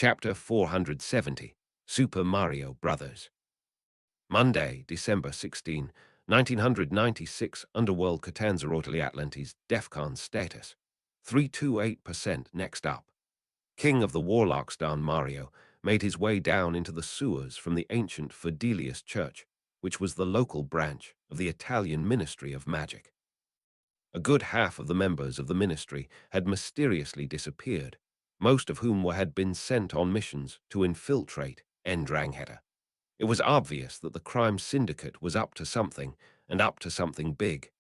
Chapter 470, Super Mario Brothers. Monday, December 16, 1996. Underworld Catanzarotely Atlantis Defcon status. 328%. Next up. King of the Warlocks Don Mario made his way down into the sewers from the ancient Fidelius Church, which was the local branch of the Italian Ministry of Magic. A good half of the members of the ministry had mysteriously disappeared, most of whom had been sent on missions to infiltrate Ndrangheta. It was obvious that the crime syndicate was up to something, and up to something big.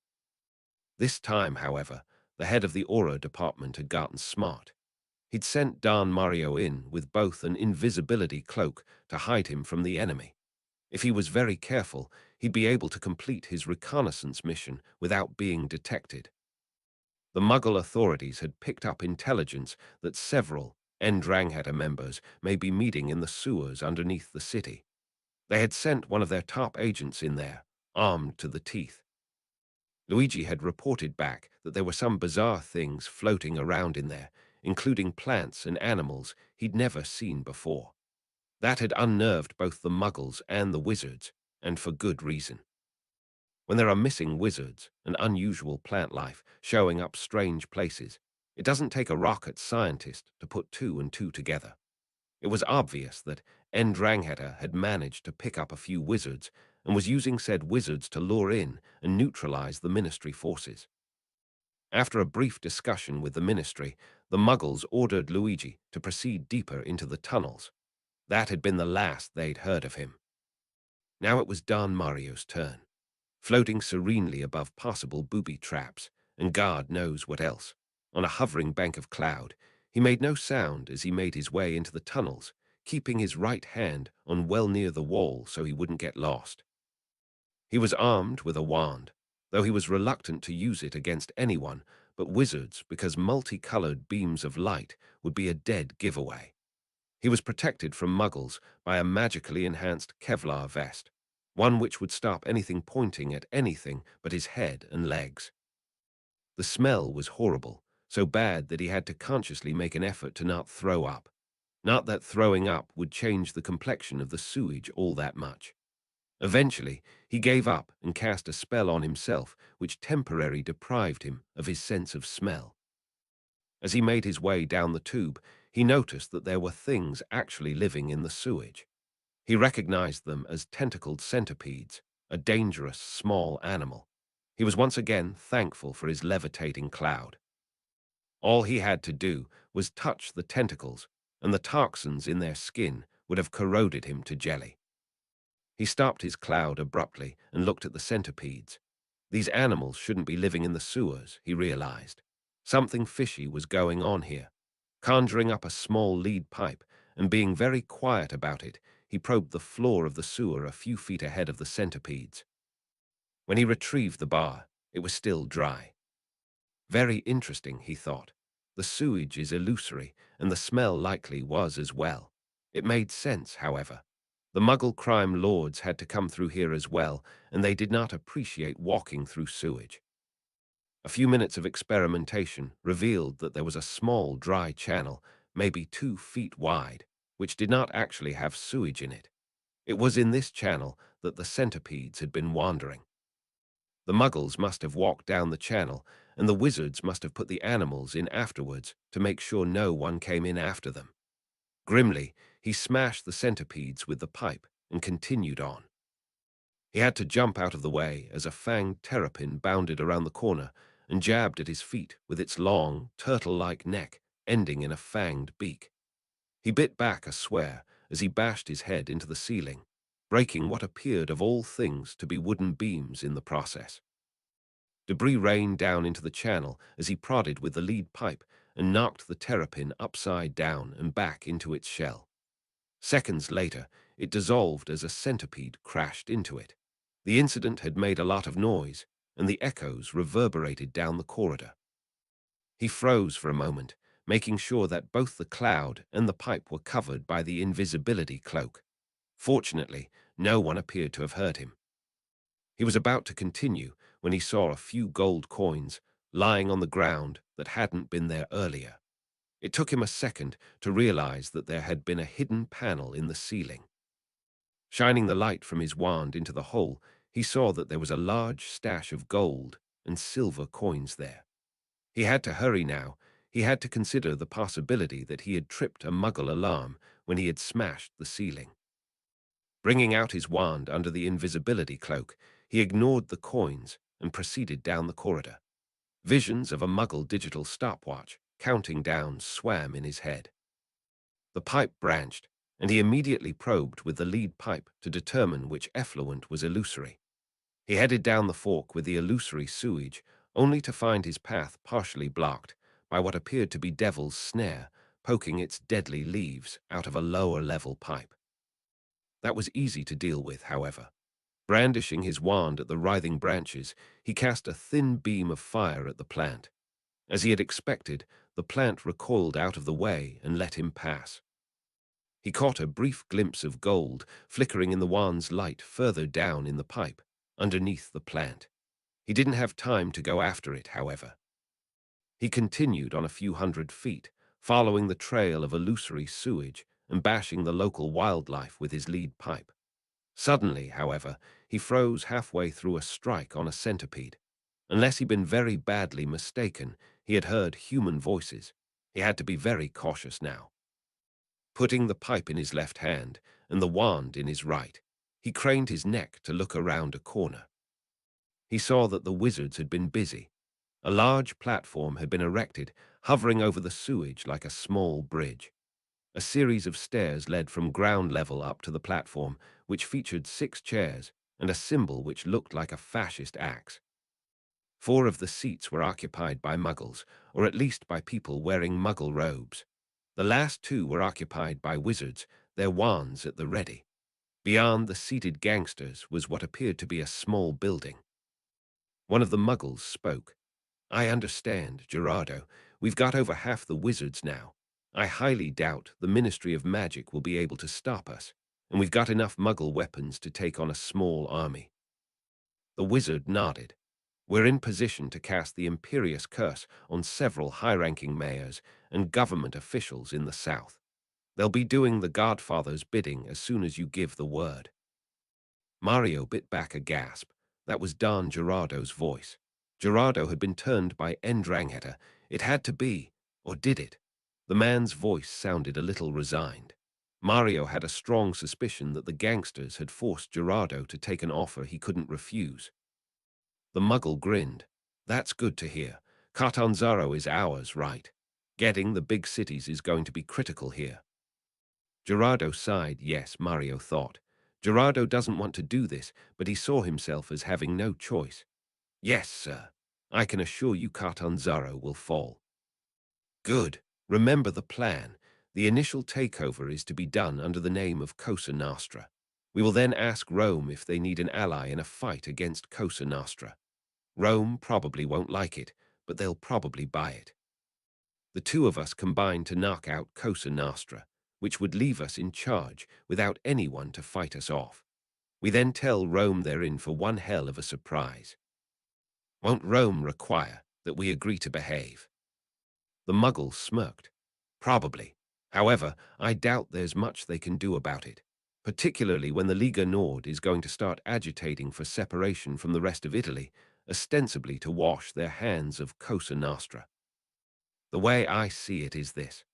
This time, however, the head of the Aura department had gotten smart. He'd sent Don Mario in with both an invisibility cloak to hide him from the enemy. If he was very careful, he'd be able to complete his reconnaissance mission without being detected. The Muggle authorities had picked up intelligence that several Ndrangheta members may be meeting in the sewers underneath the city. They had sent one of their top agents in there, armed to the teeth. Luigi had reported back that there were some bizarre things floating around in there, including plants and animals he'd never seen before. That had unnerved both the Muggles and the wizards, and for good reason. When there are missing wizards and unusual plant life showing up strange places, it doesn't take a rocket scientist to put two and two together. It was obvious that Ndrangheta had managed to pick up a few wizards and was using said wizards to lure in and neutralize the Ministry forces. After a brief discussion with the Ministry, the Muggles ordered Luigi to proceed deeper into the tunnels. That had been the last they'd heard of him. Now it was Don Mario's turn, floating serenely above possible booby traps, and God knows what else. On a hovering bank of cloud, he made no sound as he made his way into the tunnels, keeping his right hand on well near the wall so he wouldn't get lost. He was armed with a wand, though he was reluctant to use it against anyone but wizards because multicolored beams of light would be a dead giveaway. He was protected from Muggles by a magically enhanced Kevlar vest, one which would stop anything pointing at anything but his head and legs. The smell was horrible, so bad that he had to consciously make an effort to not throw up. Not that throwing up would change the complexion of the sewage all that much. Eventually, he gave up and cast a spell on himself which temporarily deprived him of his sense of smell. As he made his way down the tube, he noticed that there were things actually living in the sewage. He recognized them as tentacled centipedes, a dangerous small animal. He was once again thankful for his levitating cloud. All he had to do was touch the tentacles, and the toxins in their skin would have corroded him to jelly. He stopped his cloud abruptly and looked at the centipedes. These animals shouldn't be living in the sewers, he realized. Something fishy was going on here. Conjuring up a small lead pipe and being very quiet about it, he probed the floor of the sewer a few feet ahead of the centipedes. When he retrieved the bar, it was still dry. Very interesting, he thought. The sewage is illusory, and the smell likely was as well. It made sense, however. The Muggle crime lords had to come through here as well, and they did not appreciate walking through sewage. A few minutes of experimentation revealed that there was a small dry channel, maybe 2 feet wide, which did not actually have sewage in it. It was in this channel that the centipedes had been wandering. The Muggles must have walked down the channel, and the wizards must have put the animals in afterwards to make sure no one came in after them. Grimly, he smashed the centipedes with the pipe and continued on. He had to jump out of the way as a fanged terrapin bounded around the corner and jabbed at his feet with its long, turtle-like neck ending in a fanged beak. He bit back a swear as he bashed his head into the ceiling, breaking what appeared of all things to be wooden beams in the process. Debris rained down into the channel as he prodded with the lead pipe and knocked the terrapin upside down and back into its shell. Seconds later, it dissolved as a centipede crashed into it. The incident had made a lot of noise, and the echoes reverberated down the corridor. He froze for a moment, making sure that both the cloud and the pipe were covered by the invisibility cloak. Fortunately, no one appeared to have heard him. He was about to continue when he saw a few gold coins lying on the ground that hadn't been there earlier. It took him a second to realize that there had been a hidden panel in the ceiling. Shining the light from his wand into the hole, he saw that there was a large stash of gold and silver coins there. He had to hurry now. He had to consider the possibility that he had tripped a Muggle alarm when he had smashed the ceiling. Bringing out his wand under the invisibility cloak, he ignored the coins and proceeded down the corridor. Visions of a Muggle digital stopwatch, counting down, swam in his head. The pipe branched, and he immediately probed with the lead pipe to determine which effluent was illusory. He headed down the fork with the illusory sewage, only to find his path partially blocked by what appeared to be Devil's Snare, poking its deadly leaves out of a lower-level pipe. That was easy to deal with, however. Brandishing his wand at the writhing branches, he cast a thin beam of fire at the plant. As he had expected, the plant recoiled out of the way and let him pass. He caught a brief glimpse of gold flickering in the wand's light further down in the pipe, underneath the plant. He didn't have time to go after it, however. He continued on a few hundred feet, following the trail of illusory sewage and bashing the local wildlife with his lead pipe. Suddenly, however, he froze halfway through a strike on a centipede. Unless he'd been very badly mistaken, he had heard human voices. He had to be very cautious now. Putting the pipe in his left hand and the wand in his right, he craned his neck to look around a corner. He saw that the wizards had been busy. A large platform had been erected, hovering over the sewage like a small bridge. A series of stairs led from ground level up to the platform, which featured 6 chairs and a symbol which looked like a fascist axe. 4 of the seats were occupied by Muggles, or at least by people wearing Muggle robes. The last 2 were occupied by wizards, their wands at the ready. Beyond the seated gangsters was what appeared to be a small building. One of the Muggles spoke. "I understand, Gerardo. We've got over half the wizards now. I highly doubt the Ministry of Magic will be able to stop us, and we've got enough Muggle weapons to take on a small army." The wizard nodded. "We're in position to cast the Imperious Curse on several high-ranking mayors and government officials in the south. They'll be doing the Godfather's bidding as soon as you give the word." Mario bit back a gasp. That was Don Gerardo's voice. Gerardo had been turned by Ndrangheta. It had to be, or did it? The man's voice sounded a little resigned. Mario had a strong suspicion that the gangsters had forced Gerardo to take an offer he couldn't refuse. The Muggle grinned. "That's good to hear. Catanzaro is ours, right? Getting the big cities is going to be critical here." Gerardo sighed. Yes, Mario thought. Gerardo doesn't want to do this, but he saw himself as having no choice. "Yes, sir. I can assure you Catanzaro will fall." "Good. Remember the plan. The initial takeover is to be done under the name of Cosa Nostra. We will then ask Rome if they need an ally in a fight against Cosa Nostra. Rome probably won't like it, but they'll probably buy it. The 2 of us combine to knock out Cosa Nostra, which would leave us in charge without anyone to fight us off. We then tell Rome they're in for one hell of a surprise. Won't Rome require that we agree to behave?" The Muggle smirked. "Probably. However, I doubt there's much they can do about it, particularly when the Liga Nord is going to start agitating for separation from the rest of Italy, ostensibly to wash their hands of Cosa Nostra. The way I see it is this.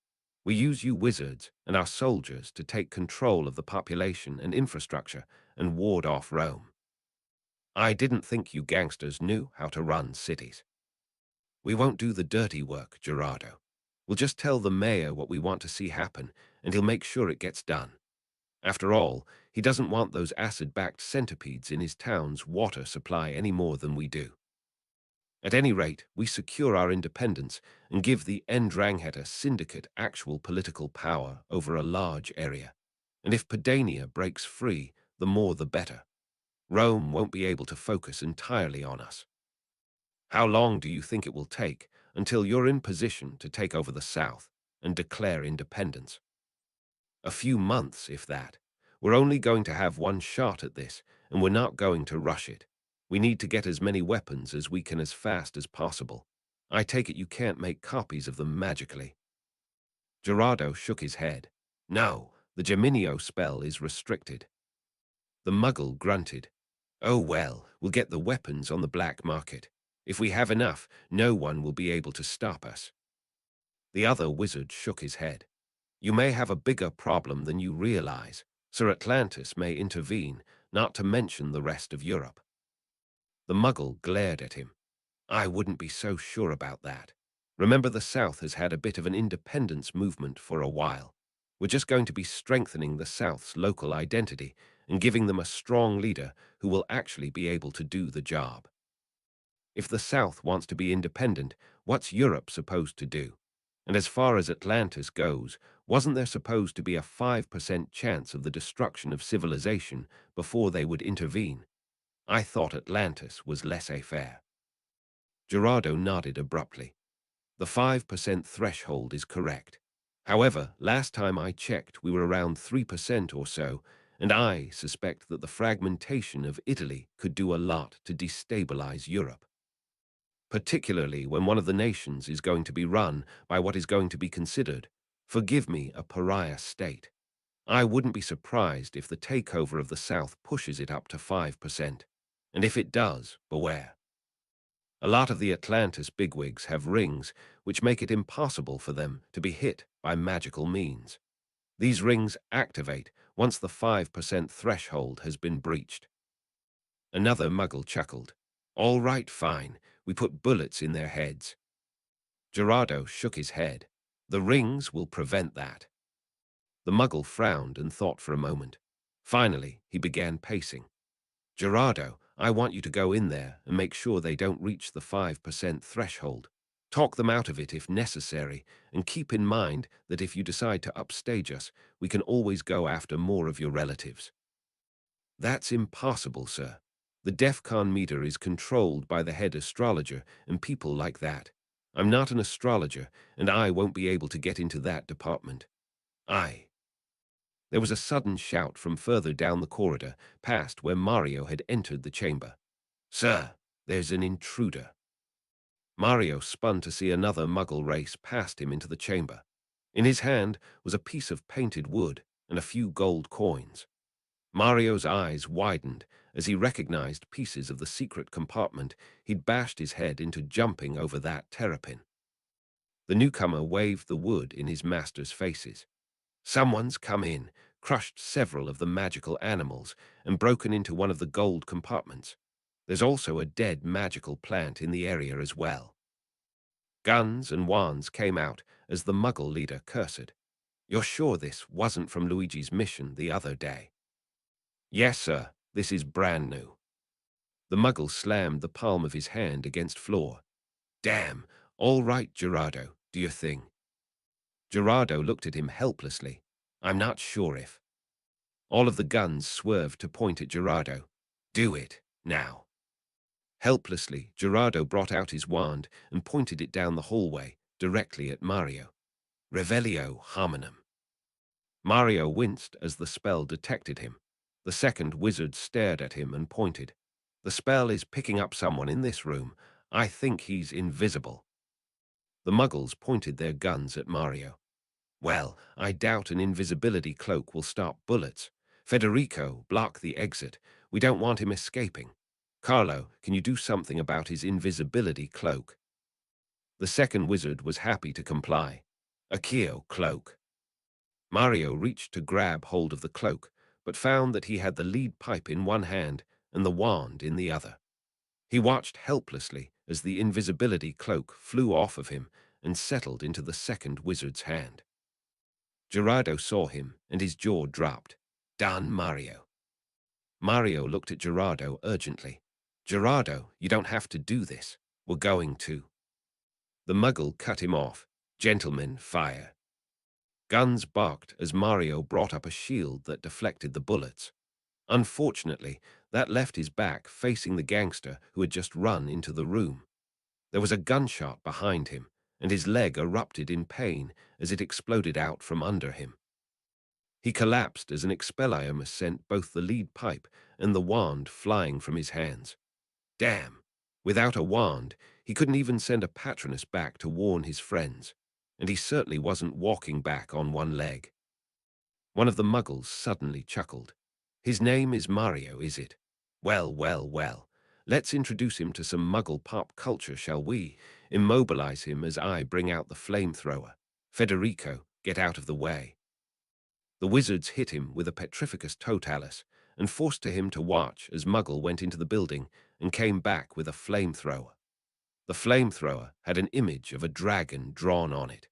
We use you wizards and our soldiers to take control of the population and infrastructure and ward off Rome. I didn't think you gangsters knew how to run cities. We won't do the dirty work, Gerardo. We'll just tell the mayor what we want to see happen, and he'll make sure it gets done. After all, he doesn't want those acid-backed centipedes in his town's water supply any more than we do. At any rate, we secure our independence and give the Ndrangheta Syndicate actual political power over a large area. And if Pedania breaks free, the more the better. Rome won't be able to focus entirely on us. How long do you think it will take until you're in position to take over the South and declare independence? A few months, if that. We're only going to have one shot at this, and we're not going to rush it. We need to get as many weapons as we can as fast as possible. I take it you can't make copies of them magically. Gerardo shook his head. No, the Geminio spell is restricted. The Muggle grunted. Oh well, we'll get the weapons on the black market. If we have enough, no one will be able to stop us. The other wizard shook his head. You may have a bigger problem than you realize. Sir Atlantis may intervene, not to mention the rest of Europe. The Muggle glared at him. I wouldn't be so sure about that. Remember, the South has had a bit of an independence movement for a while. We're just going to be strengthening the South's local identity and giving them a strong leader who will actually be able to do the job. If the South wants to be independent, what's Europe supposed to do? And as far as Atlantis goes, wasn't there supposed to be a 5% chance of the destruction of civilization before they would intervene? I thought Atlantis was laissez-faire. Gerardo nodded abruptly. The 5% threshold is correct. However, last time I checked, we were around 3% or so, and I suspect that the fragmentation of Italy could do a lot to destabilize Europe, particularly when one of the nations is going to be run by what is going to be considered, forgive me, a pariah state. I wouldn't be surprised if the takeover of the South pushes it up to 5%. And if it does, beware. A lot of the Atlantis bigwigs have rings which make it impossible for them to be hit by magical means. These rings activate once the 5% threshold has been breached. Another Muggle chuckled. All right, fine. We put bullets in their heads. Gerardo shook his head. The rings will prevent that. The Muggle frowned and thought for a moment. Finally, he began pacing. Gerardo, I want you to go in there and make sure they don't reach the 5% threshold. Talk them out of it if necessary, and keep in mind that if you decide to upstage us, we can always go after more of your relatives. That's impossible, sir. The DEFCON meter is controlled by the head astrologer and people like that. I'm not an astrologer, and I won't be able to get into that department. There was a sudden shout from further down the corridor, past where Mario had entered the chamber. Sir, there's an intruder. Mario spun to see another Muggle race past him into the chamber. In his hand was a piece of painted wood and a few gold coins. Mario's eyes widened as he recognized pieces of the secret compartment he'd bashed his head into jumping over that terrapin. The newcomer waved the wood in his master's faces. Someone's come in, crushed several of the magical animals, and broken into one of the gold compartments. There's also a dead magical plant in the area as well. Guns and wands came out as the Muggle leader cursed. You're sure this wasn't from Luigi's mission the other day? Yes, sir, this is brand new. The Muggle slammed the palm of his hand against floor. Damn, all right, Gerardo, do your thing. Gerardo looked at him helplessly. I'm not sure if. All of the guns swerved to point at Gerardo. Do it, now. Helplessly, Gerardo brought out his wand and pointed it down the hallway, directly at Mario. Revelio hominum. Mario winced as the spell detected him. The second wizard stared at him and pointed. The spell is picking up someone in this room. I think he's invisible. The Muggles pointed their guns at Mario. Well, I doubt an invisibility cloak will stop bullets. Federico, block the exit. We don't want him escaping. Carlo, can you do something about his invisibility cloak? The second wizard was happy to comply. Accio, cloak. Mario reached to grab hold of the cloak, but found that he had the lead pipe in one hand and the wand in the other. He watched helplessly as the invisibility cloak flew off of him and settled into the second wizard's hand. Gerardo saw him, and his jaw dropped. Done, Mario. Mario looked at Gerardo urgently. Gerardo, you don't have to do this. We're going to. The Muggle cut him off. Gentlemen, fire. Guns barked as Mario brought up a shield that deflected the bullets. Unfortunately, that left his back facing the gangster who had just run into the room. There was a gunshot behind him, and his leg erupted in pain as it exploded out from under him. He collapsed as an Expelliarmus sent both the lead pipe and the wand flying from his hands. Damn! Without a wand, he couldn't even send a Patronus back to warn his friends. and he certainly wasn't walking back on one leg. One of the Muggles suddenly chuckled. "His name is Mario, is it? Well, well, well. Let's introduce him to some Muggle pop culture, shall we? Immobilize him as I bring out the flamethrower. Federico, get out of the way." The wizards hit him with a petrificus totalis and forced him to watch as Muggle went into the building and came back with a flamethrower. The flamethrower had an image of a dragon drawn on it.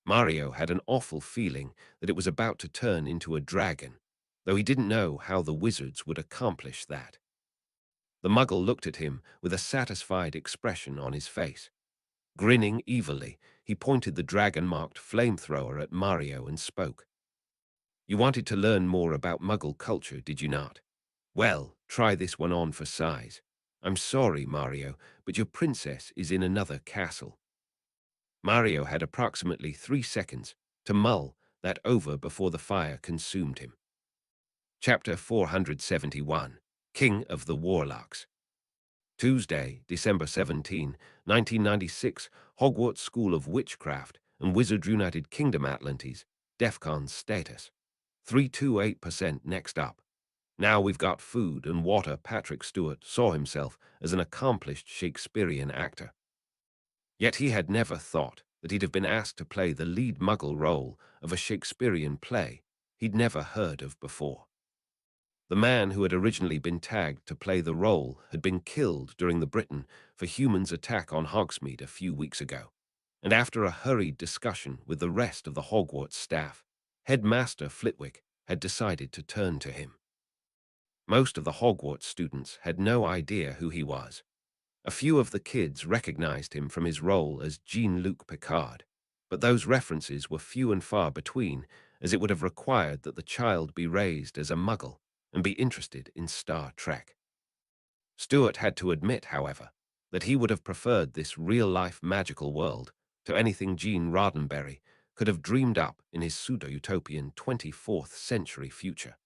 Mario had an awful feeling that it was about to turn into a dragon, though he didn't know how the wizards would accomplish that. The Muggle looked at him with a satisfied expression on his face. Grinning evilly, he pointed the dragon-marked flamethrower at Mario and spoke. "You wanted to learn more about Muggle culture, did you not? Well, try this one on for size. I'm sorry, Mario, but your princess is in another castle." Mario had approximately 3 seconds to mull that over before the fire consumed him. Chapter 471, King of the Warlocks. Tuesday, December 17, 1996, Hogwarts School of Witchcraft and Wizard United Kingdom Atlantis, DEFCON status. 328% next up. Now we've got food and water. Patrick Stewart saw himself as an accomplished Shakespearean actor. Yet he had never thought that he'd have been asked to play the lead Muggle role of a Shakespearean play he'd never heard of before. The man who had originally been tagged to play the role had been killed during the Britain for Humans' attack on Hogsmeade a few weeks ago, and after a hurried discussion with the rest of the Hogwarts staff, Headmaster Flitwick had decided to turn to him. Most of the Hogwarts students had no idea who he was. A few of the kids recognized him from his role as Jean-Luc Picard, but those references were few and far between, as it would have required that the child be raised as a Muggle and be interested in Star Trek. Stewart had to admit, however, that he would have preferred this real-life magical world to anything Gene Roddenberry could have dreamed up in his pseudo-utopian 24th century future.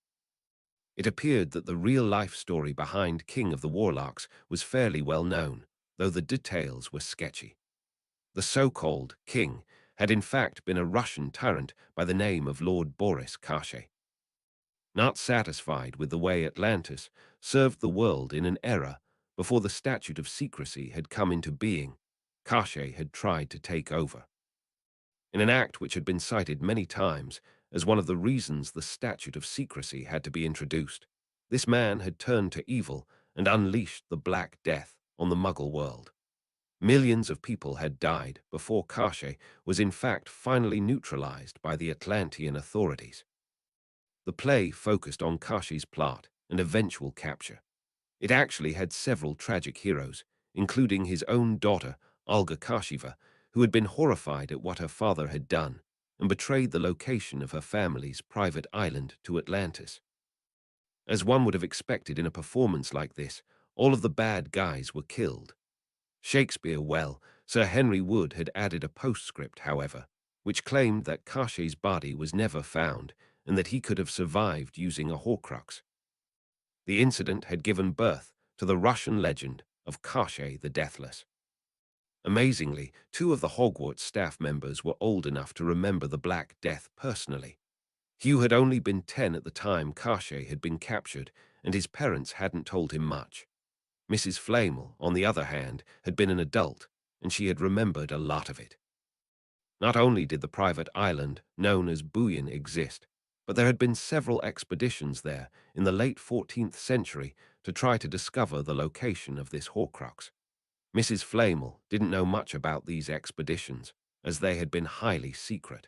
It appeared that the real-life story behind King of the Warlocks was fairly well known, though the details were sketchy. The so-called king had in fact been a Russian tyrant by the name of Lord Boris Karchay. Not satisfied with the way Atlantis served the world in an era before the Statute of Secrecy had come into being, Karchay had tried to take over. In an act which had been cited many times as one of the reasons the Statute of Secrecy had to be introduced, this man had turned to evil and unleashed the Black Death on the Muggle world. Millions of people had died before Karchay was in fact finally neutralized by the Atlantean authorities. The play focused on Karchay's plot and eventual capture. It actually had several tragic heroes, including his own daughter, Olga Karcheva, who had been horrified at what her father had done and betrayed the location of her family's private island to Atlantis. As one would have expected in a performance like this, all of the bad guys were killed. Shakespeare, well, Sir Henry Wood had added a postscript, however, which claimed that Karchay's body was never found and that he could have survived using a Horcrux. The incident had given birth to the Russian legend of Karchay the Deathless. Amazingly, 2 of the Hogwarts staff members were old enough to remember the Black Death personally. Hugh had only been 10 at the time Karchay had been captured, and his parents hadn't told him much. Mrs. Flamel, on the other hand, had been an adult, and she had remembered a lot of it. Not only did the private island known as Bouillon exist, but there had been several expeditions there in the late 14th century to try to discover the location of this Horcrux. Mrs. Flamel didn't know much about these expeditions, as they had been highly secret.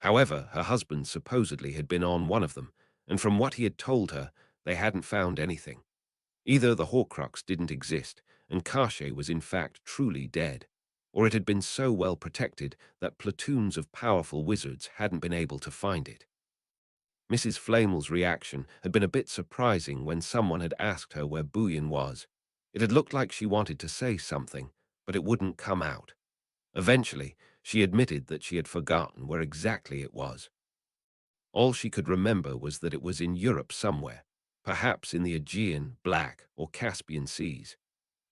However, her husband supposedly had been on one of them, and from what he had told her, they hadn't found anything. Either the Horcrux didn't exist, and Karchay was in fact truly dead, or it had been so well protected that platoons of powerful wizards hadn't been able to find it. Mrs. Flamel's reaction had been a bit surprising when someone had asked her where Bouillon was. It had looked like she wanted to say something, but it wouldn't come out. Eventually, she admitted that she had forgotten where exactly it was. All she could remember was that it was in Europe somewhere, perhaps in the Aegean, Black, or Caspian seas.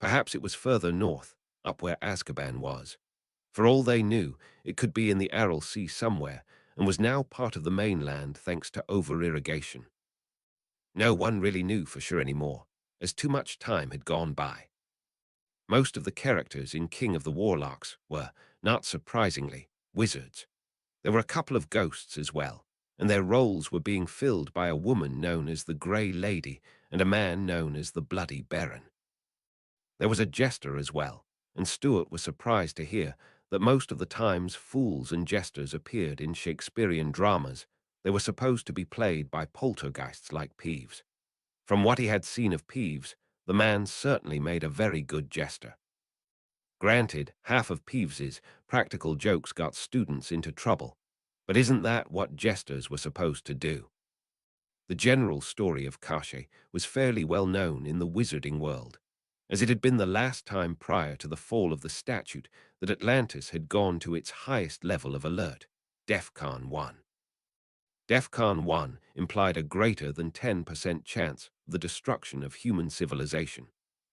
Perhaps it was further north, up where Azkaban was. For all they knew, it could be in the Aral Sea somewhere, and was now part of the mainland thanks to over-irrigation. No one really knew for sure anymore, as too much time had gone by. Most of the characters in King of the Warlocks were, not surprisingly, wizards. There were a couple of ghosts as well, and their roles were being filled by a woman known as the Grey Lady and a man known as the Bloody Baron. There was a jester as well, and Stuart was surprised to hear that most of the times fools and jesters appeared in Shakespearean dramas, they were supposed to be played by poltergeists like Peeves. From what he had seen of Peeves, the man certainly made a very good jester. Granted, half of Peeves's practical jokes got students into trouble, but isn't that what jesters were supposed to do? The general story of Kashi was fairly well known in the wizarding world, as it had been the last time prior to the fall of the statute that Atlantis had gone to its highest level of alert, DEFCON 1. DEFCON 1 implied a greater than 10% chance of the destruction of human civilization,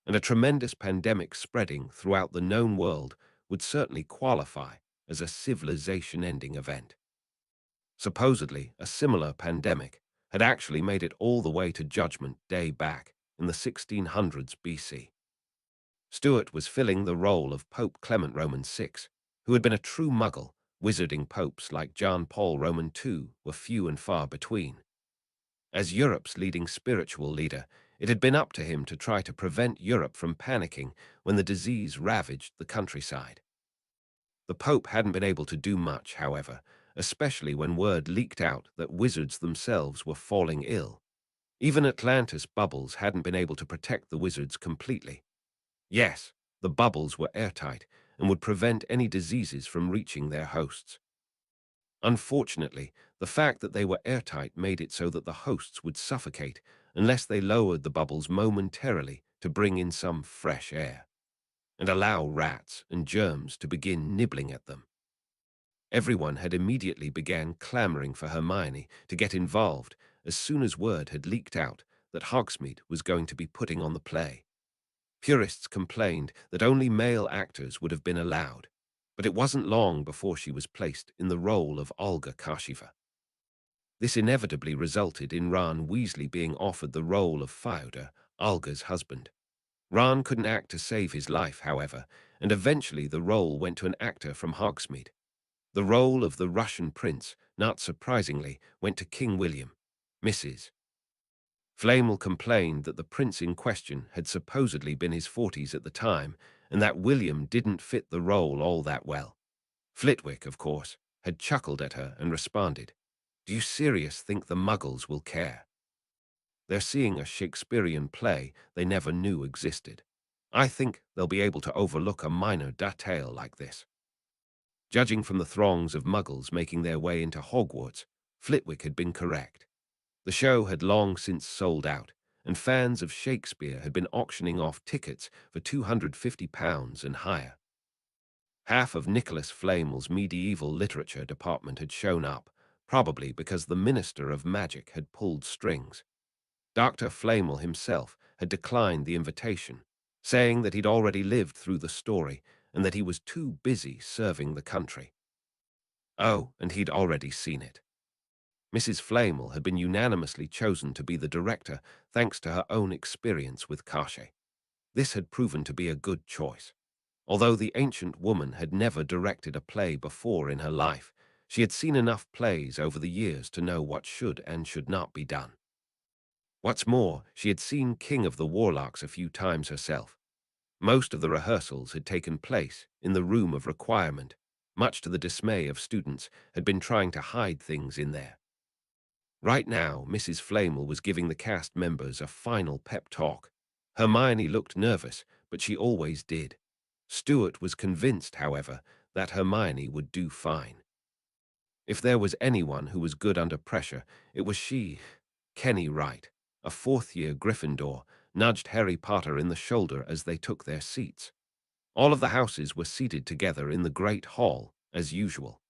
and a tremendous pandemic spreading throughout the known world would certainly qualify as a civilization-ending event. Supposedly, a similar pandemic had actually made it all the way to Judgment Day back in the 1600s BC. Stuart was filling the role of Pope Clement Roman VI, who had been a true Muggle. Wizarding popes like John Paul Roman II were few and far between. As Europe's leading spiritual leader, it had been up to him to try to prevent Europe from panicking when the disease ravaged the countryside. The Pope hadn't been able to do much, however, especially when word leaked out that wizards themselves were falling ill. Even Atlantis bubbles hadn't been able to protect the wizards completely. Yes, the bubbles were airtight and would prevent any diseases from reaching their hosts. Unfortunately, the fact that they were airtight made it so that the hosts would suffocate unless they lowered the bubbles momentarily to bring in some fresh air, and allow rats and germs to begin nibbling at them. Everyone had immediately began clamoring for Hermione to get involved as soon as word had leaked out that Hogsmeade was going to be putting on the play. Purists complained that only male actors would have been allowed, but it wasn't long before she was placed in the role of Olga Kashiva. This inevitably resulted in Ron Weasley being offered the role of Fyodor, Olga's husband. Ron couldn't act to save his life, however, and eventually the role went to an actor from Hogsmeade. The role of the Russian prince, not surprisingly, went to King William. Mrs. Flamel complained that the prince in question had supposedly been his 40s at the time, and that William didn't fit the role all that well. Flitwick, of course, had chuckled at her and responded, "Do you serious think the Muggles will care? They're seeing a Shakespearean play they never knew existed. I think they'll be able to overlook a minor detail like this." Judging from the throngs of Muggles making their way into Hogwarts, Flitwick had been correct. The show had long since sold out, and fans of Shakespeare had been auctioning off tickets for £250 and higher. Half of Nicholas Flamel's medieval literature department had shown up, probably because the Minister of Magic had pulled strings. Dr. Flamel himself had declined the invitation, saying that he'd already lived through the story and that he was too busy serving the country. Oh, and he'd already seen it. Mrs. Flamel had been unanimously chosen to be the director thanks to her own experience with Kashi. This had proven to be a good choice. Although the ancient woman had never directed a play before in her life, she had seen enough plays over the years to know what should and should not be done. What's more, she had seen King of the Warlocks a few times herself. Most of the rehearsals had taken place in the room of requirement, much to the dismay of students had been trying to hide things in there. Right now, Mrs. Flamel was giving the cast members a final pep talk. Hermione looked nervous, but she always did. Stuart was convinced, however, that Hermione would do fine. If there was anyone who was good under pressure, it was she. Kenny Wright, a fourth-year Gryffindor, nudged Harry Potter in the shoulder as they took their seats. All of the houses were seated together in the Great Hall, as usual.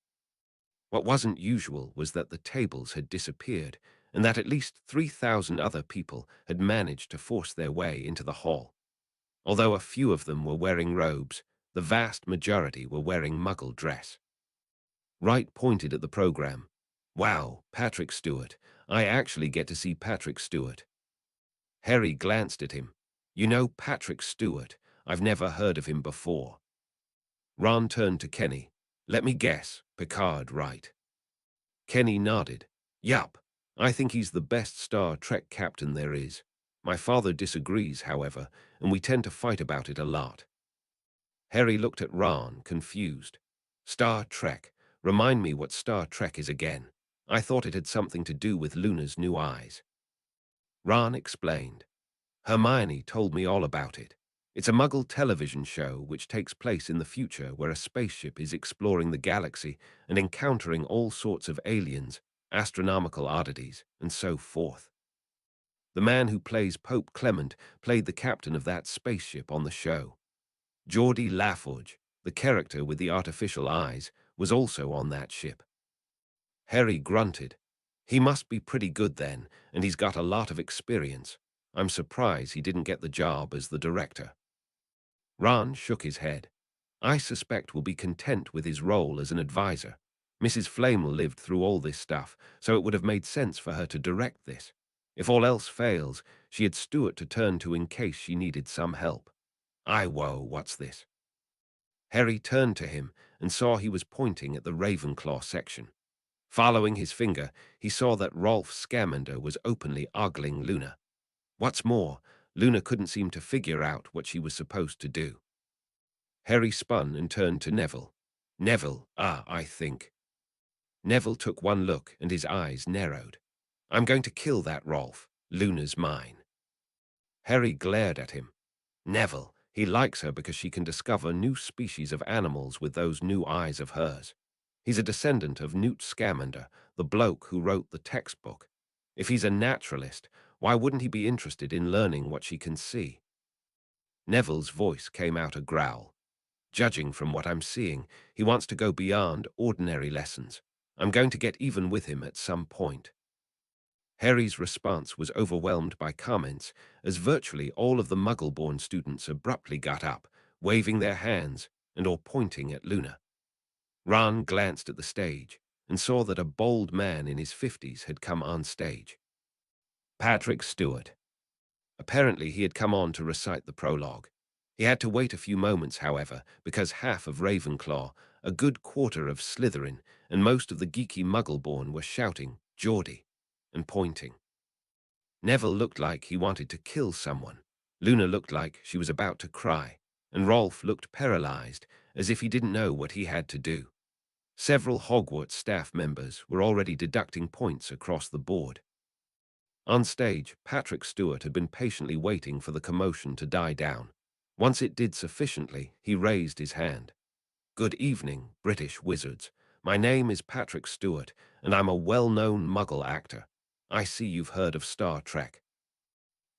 What wasn't usual was that the tables had disappeared, and that at least 3,000 other people had managed to force their way into the hall. Although a few of them were wearing robes, The vast majority were wearing Muggle dress. Wright pointed at the program. Wow, Patrick Stewart. I actually get to see Patrick Stewart. Harry glanced at him. You know Patrick Stewart. I've never heard of him before. Ron turned to Kenny. Let me guess, Picard, right? Kenny nodded. Yup. I think he's the best Star Trek captain there is. My father disagrees, however, and we tend to fight about it a lot. Harry looked at Ron, confused. Star Trek. Remind me what Star Trek is again. I thought it had something to do with Luna's new eyes. Ron explained. Hermione told me all about it. It's a Muggle television show which takes place in the future where a spaceship is exploring the galaxy and encountering all sorts of aliens, astronomical oddities, and so forth. The man who plays Pope Clement played the captain of that spaceship on the show. Geordie Laforge, the character with the artificial eyes, was also on that ship. Harry grunted. He must be pretty good then, and he's got a lot of experience. I'm surprised he didn't get the job as the director. Ron shook his head. I suspect we'll be content with his role as an advisor. Mrs. Flamel lived through all this stuff, so it would have made sense for her to direct this. If all else fails, she had Stuart to turn to in case she needed some help. Whoa, what's this? Harry turned to him and saw he was pointing at the Ravenclaw section. Following his finger, he saw that Rolf Scamander was openly ogling Luna. What's more, Luna couldn't seem to figure out what she was supposed to do. Harry spun and turned to Neville. Neville, I think. Neville took one look and his eyes narrowed. I'm going to kill that Rolf. Luna's mine. Harry glared at him. Neville, he likes her because she can discover new species of animals with those new eyes of hers. He's a descendant of Newt Scamander, the bloke who wrote the textbook. If he's a naturalist, why wouldn't he be interested in learning what she can see? Neville's voice came out a growl. Judging from what I'm seeing, he wants to go beyond ordinary lessons. I'm going to get even with him at some point. Harry's response was overwhelmed by comments as virtually all of the Muggle-born students abruptly got up, waving their hands and or pointing at Luna. Ron glanced at the stage and saw that a bold man in his 50s had come on stage. Patrick Stewart. Apparently he had come on to recite the prologue. He had to wait a few moments, however, because half of Ravenclaw, a good quarter of Slytherin, and most of the geeky Muggle-born were shouting, Geordie, and pointing. Neville looked like he wanted to kill someone. Luna looked like she was about to cry, and Rolf looked paralyzed, as if he didn't know what he had to do. Several Hogwarts staff members were already deducting points across the board. On stage, Patrick Stewart had been patiently waiting for the commotion to die down. Once it did sufficiently, he raised his hand. Good evening, British wizards. My name is Patrick Stewart, and I'm a well-known Muggle actor. I see you've heard of Star Trek.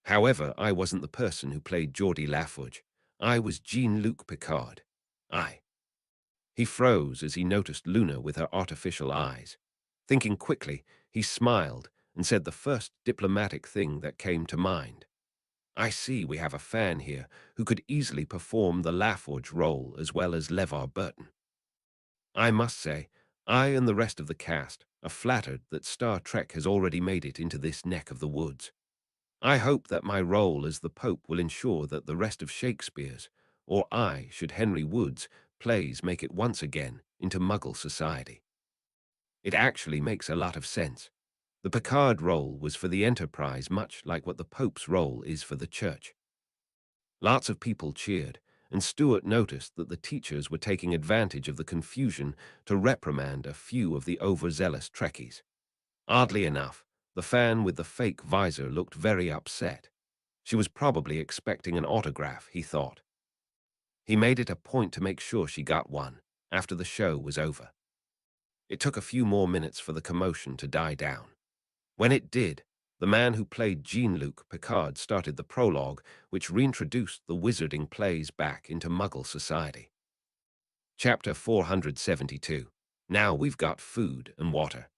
However, I wasn't the person who played Geordie Laforge. I was Jean-Luc Picard. He froze as he noticed Luna with her artificial eyes. Thinking quickly, he smiled and said the first diplomatic thing that came to mind. I see we have a fan here who could easily perform the Laforge role as well as LeVar Burton. I must say, I and the rest of the cast are flattered that Star Trek has already made it into this neck of the woods. I hope that my role as the Pope will ensure that the rest of Shakespeare's, or should Henry Wood's, plays make it once again into Muggle society. It actually makes a lot of sense. The Picard role was for the Enterprise, much like what the Pope's role is for the Church. Lots of people cheered, and Stewart noticed that the teachers were taking advantage of the confusion to reprimand a few of the overzealous Trekkies. Oddly enough, the fan with the fake visor looked very upset. She was probably expecting an autograph, he thought. He made it a point to make sure she got one after the show was over. It took a few more minutes for the commotion to die down. When it did, the man who played Jean-Luc Picard started the prologue, which reintroduced the wizarding plays back into Muggle society. Chapter 472. Now we've got food and water.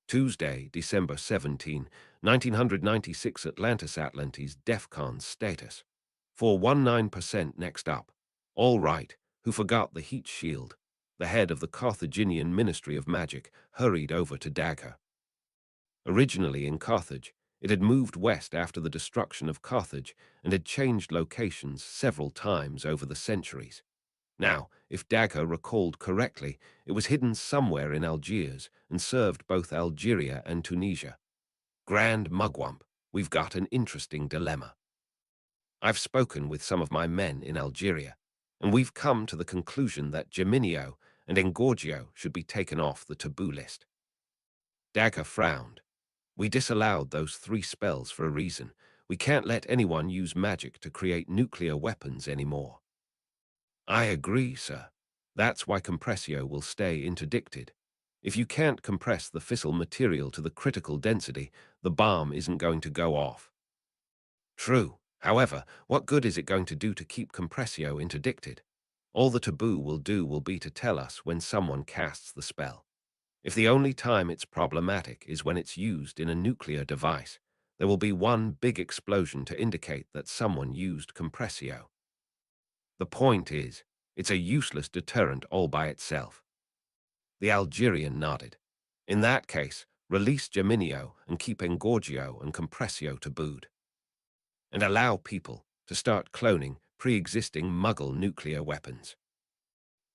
Tuesday, December 17, 1996 Atlantis DEFCON status. 419% next up. All right, who forgot the heat shield, the head of the Carthaginian Ministry of Magic, hurried over to Dagger. Originally in Carthage, it had moved west after the destruction of Carthage and had changed locations several times over the centuries. Now, if Dagger recalled correctly, it was hidden somewhere in Algiers and served both Algeria and Tunisia. Grand Mugwump, we've got an interesting dilemma. I've spoken with some of my men in Algeria, and we've come to the conclusion that Geminio and Engorgio should be taken off the taboo list. Dagger frowned. We disallowed those 3 spells for a reason. We can't let anyone use magic to create nuclear weapons anymore. I agree, sir. That's why compressio will stay interdicted. If you can't compress the fissile material to the critical density, the bomb isn't going to go off. True. However, what good is it going to do to keep compressio interdicted? All the taboo will do will be to tell us when someone casts the spell. If the only time it's problematic is when it's used in a nuclear device, there will be one big explosion to indicate that someone used compressio. The point is, it's a useless deterrent all by itself. The Algerian nodded. In that case, release Geminio and keep Engorgio and compressio tabooed. And allow people to start cloning pre-existing Muggle nuclear weapons.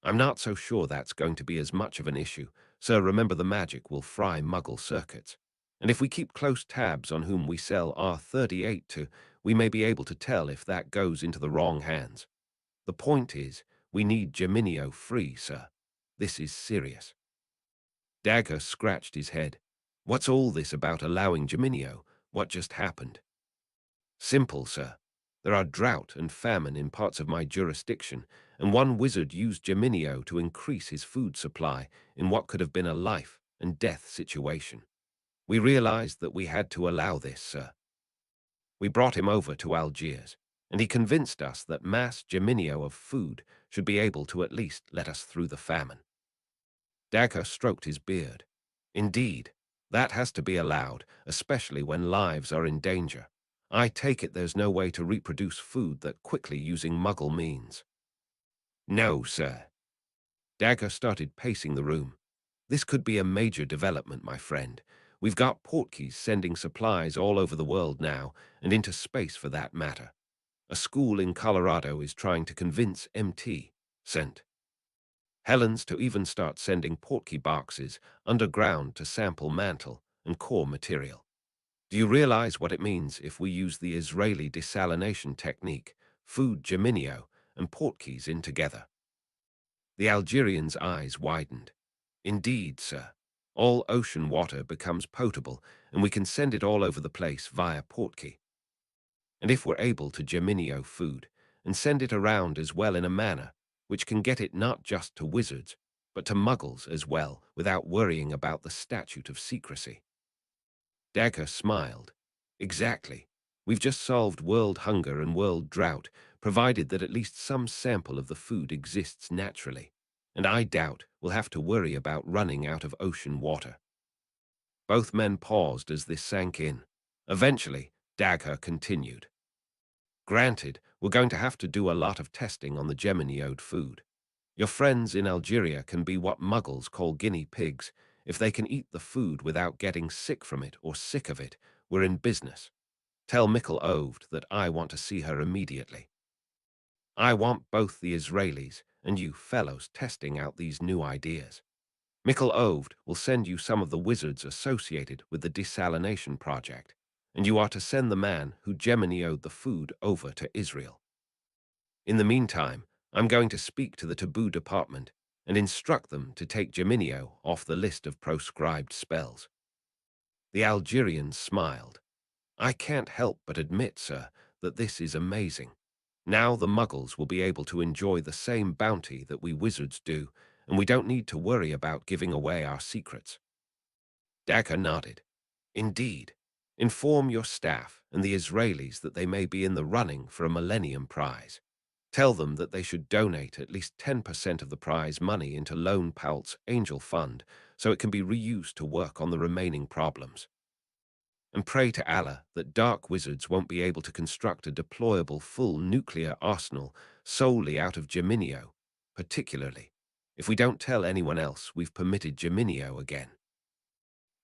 I'm not so sure that's going to be as much of an issue, so remember the magic will fry Muggle circuits. And if we keep close tabs on whom we sell R38 to, we may be able to tell if that goes into the wrong hands. The point is, we need Geminio free, sir. This is serious. Dagger scratched his head. What's all this about allowing Geminio? What just happened? Simple, sir. There are drought and famine in parts of my jurisdiction, and one wizard used Geminio to increase his food supply in what could have been a life and death situation. We realized that we had to allow this, sir. We brought him over to Algiers, and he convinced us that mass Geminio of food should be able to at least let us through the famine. Dagger stroked his beard. Indeed, that has to be allowed, especially when lives are in danger. I take it there's no way to reproduce food that quickly using Muggle means. No, sir. Dagger started pacing the room. This could be a major development, my friend. We've got Portkeys sending supplies all over the world now, and into space for that matter. A school in Colorado is trying to convince MT, sent Helens to even start sending Portkey boxes underground to sample mantle and core material. Do you realize what it means if we use the Israeli desalination technique, food Geminio, and Portkeys in together? The Algerian's eyes widened. Indeed, sir. All ocean water becomes potable, and we can send it all over the place via Portkey. And if we're able to Geminio food, and send it around as well in a manner which can get it not just to wizards, but to Muggles as well, without worrying about the statute of secrecy. Dagger smiled. Exactly. We've just solved world hunger and world drought, provided that at least some sample of the food exists naturally. And I doubt we'll have to worry about running out of ocean water. Both men paused as this sank in. Eventually, Dagger continued. Granted, we're going to have to do a lot of testing on the Geminioed food. Your friends in Algeria can be what Muggles call guinea pigs. If they can eat the food without getting sick from it or sick of it, we're in business. Tell Mikkel Oved that I want to see her immediately. I want both the Israelis and you fellows testing out these new ideas. Mikkel Oved will send you some of the wizards associated with the desalination project, and you are to send the man who Geminioed the food over to Israel. In the meantime, I'm going to speak to the taboo department and instruct them to take Geminio off the list of proscribed spells. The Algerian smiled. I can't help but admit, sir, that this is amazing. Now the Muggles will be able to enjoy the same bounty that we wizards do, and we don't need to worry about giving away our secrets. Dagger nodded. Indeed. Inform your staff and the Israelis that they may be in the running for a Millennium Prize. Tell them that they should donate at least 10% of the prize money into Lone Palt's Angel Fund so it can be reused to work on the remaining problems. And pray to Allah that dark wizards won't be able to construct a deployable full nuclear arsenal solely out of Geminio, particularly. If we don't tell anyone else, we've permitted Geminio again."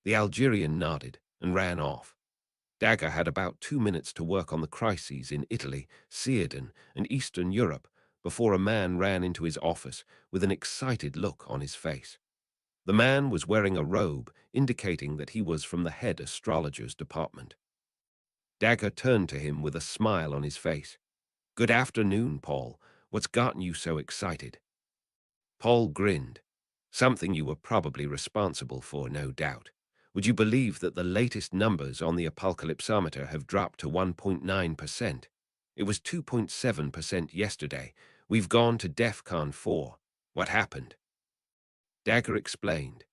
The Algerian nodded and ran off. Dagger had about 2 minutes to work on the crises in Italy, Círdan, and Eastern Europe before a man ran into his office with an excited look on his face. The man was wearing a robe, indicating that he was from the head astrologer's department. Dagger turned to him with a smile on his face. "Good afternoon, Paul. What's gotten you so excited?" Paul grinned. "Something you were probably responsible for, no doubt. Would you believe that the latest numbers on the apocalypsometer have dropped to 1.9%? It was 2.7% yesterday. We've gone to DEFCON 4. What happened?" Dagger explained.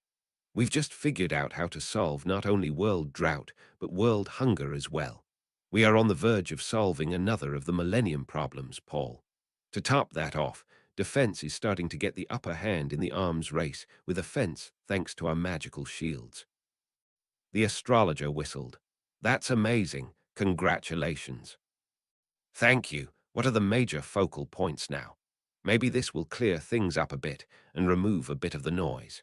"We've just figured out how to solve not only world drought, but world hunger as well. We are on the verge of solving another of the millennium problems, Paul. To top that off, defense is starting to get the upper hand in the arms race with offense thanks to our magical shields." The astrologer whistled. "That's amazing. Congratulations." "Thank you. What are the major focal points now? Maybe this will clear things up a bit and remove a bit of the noise."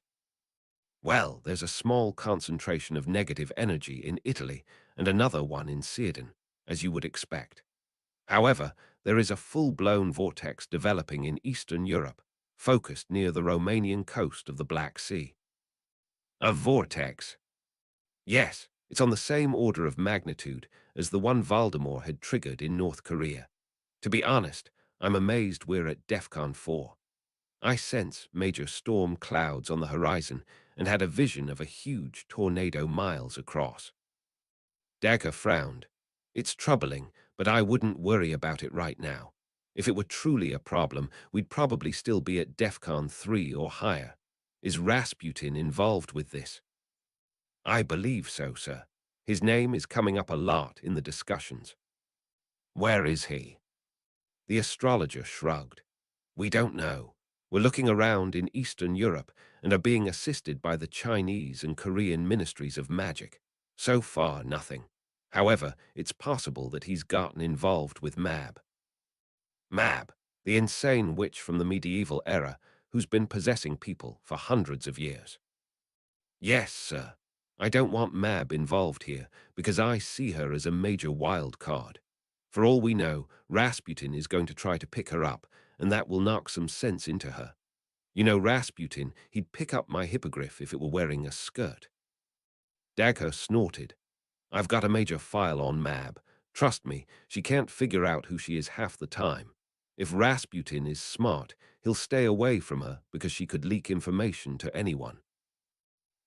"Well, there's a small concentration of negative energy in Italy and another one in Círdan, as you would expect. However, there is a full-blown vortex developing in Eastern Europe, focused near the Romanian coast of the Black Sea." "A vortex?" "Yes, it's on the same order of magnitude as the one Voldemort had triggered in North Korea. To be honest, I'm amazed we're at DEFCON 4. I sense major storm clouds on the horizon and had a vision of a huge tornado miles across." Dagger frowned. "It's troubling, but I wouldn't worry about it right now. If it were truly a problem, we'd probably still be at DEFCON 3 or higher. Is Rasputin involved with this?" "I believe so, sir. His name is coming up a lot in the discussions." "Where is he?" The astrologer shrugged. "We don't know. We're looking around in Eastern Europe and are being assisted by the Chinese and Korean ministries of magic. So far, nothing. However, it's possible that he's gotten involved with Mab." "Mab, the insane witch from the medieval era who's been possessing people for hundreds of years." "Yes, sir. I don't want Mab involved here because I see her as a major wild card. For all we know, Rasputin is going to try to pick her up, and that will knock some sense into her. You know Rasputin, he'd pick up my hippogriff if it were wearing a skirt." Dagger snorted. "I've got a major file on Mab. Trust me, she can't figure out who she is half the time. If Rasputin is smart, he'll stay away from her because she could leak information to anyone."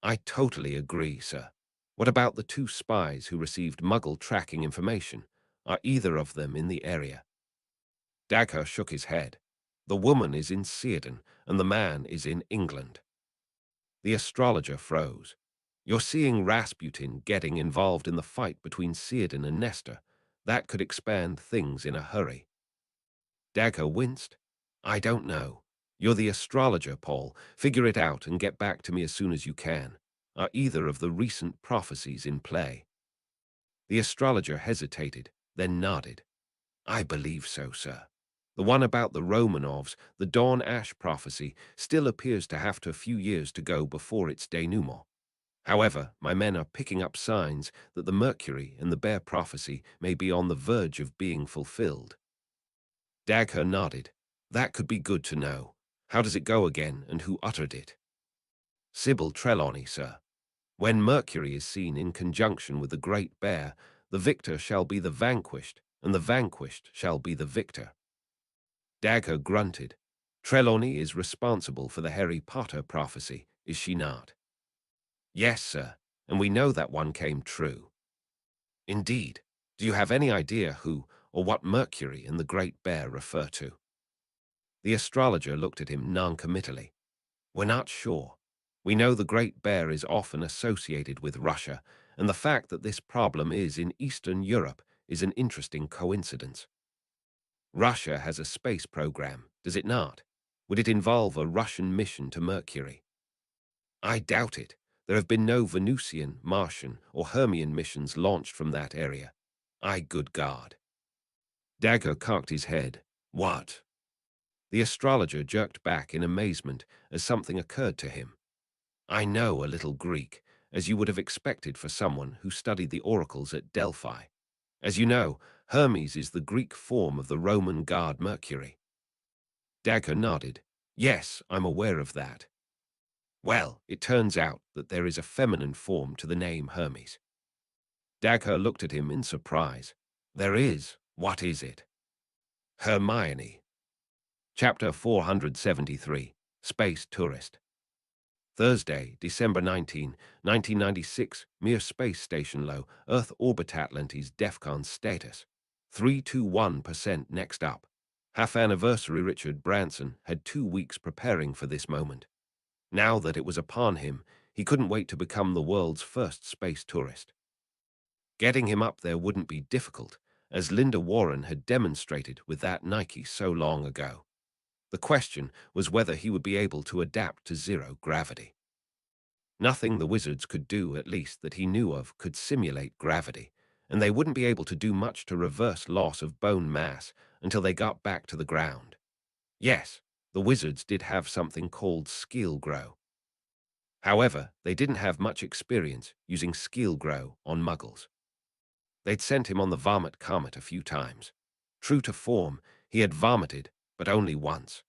"I totally agree, sir. What about the 2 spies who received Muggle tracking information? Are either of them in the area?" Dagger shook his head. "The woman is in Círdan, and the man is in England." The astrologer froze. "You're seeing Rasputin getting involved in the fight between Círdan and Nestor. That could expand things in a hurry." Dagger winced. "I don't know. You're the astrologer, Paul. Figure it out and get back to me as soon as you can. Are either of the recent prophecies in play?" The astrologer hesitated, then nodded. "I believe so, sir. The one about the Romanovs, the Dawn Ash prophecy, still appears to have a few years to go before its denouement. However, my men are picking up signs that the Mercury and the Bear prophecy may be on the verge of being fulfilled." Dagger nodded. "That could be good to know. How does it go again, and who uttered it?" "Sybil Trelawney, sir. When Mercury is seen in conjunction with the Great Bear, the victor shall be the vanquished, and the vanquished shall be the victor." Dagger grunted. "Trelawney is responsible for the Harry Potter prophecy, is she not?" "Yes, sir, and we know that one came true." "Indeed. Do you have any idea who or what Mercury and the Great Bear refer to?" The astrologer looked at him noncommittally. "We're not sure. We know the Great Bear is often associated with Russia, and the fact that this problem is in Eastern Europe is an interesting coincidence. Russia has a space program, does it not? Would it involve a Russian mission to Mercury?" "I doubt it. There have been no Venusian, Martian, or Hermian missions launched from that area. Good God." Dagger cocked his head. "What?" The astrologer jerked back in amazement as something occurred to him. I know a little Greek, as you would have expected for someone who studied the oracles at Delphi. As you know, Hermes is the Greek form of the Roman god Mercury. Dagger nodded. Yes, I'm aware of that. Well, it turns out that there is a feminine form to the name Hermes. Dagger looked at him in surprise. There is. What is it? Hermione. Chapter 473. Space Tourist. Thursday, December 19, 1996, Mir Space Station low, Earth orbit Atlantis DEFCON status. 321% next up. Half anniversary Richard Branson had 2 weeks preparing for this moment. Now that it was upon him, he couldn't wait to become the world's first space tourist. Getting him up there wouldn't be difficult, as Linda Warren had demonstrated with that Nike so long ago. The question was whether he would be able to adapt to zero gravity. Nothing the wizards could do, at least that he knew of, could simulate gravity, and they wouldn't be able to do much to reverse loss of bone mass until they got back to the ground. Yes, the wizards did have something called skill grow. However, they didn't have much experience using skill grow on Muggles. They'd sent him on the vomit comet a few times. True to form, he had vomited, but only once.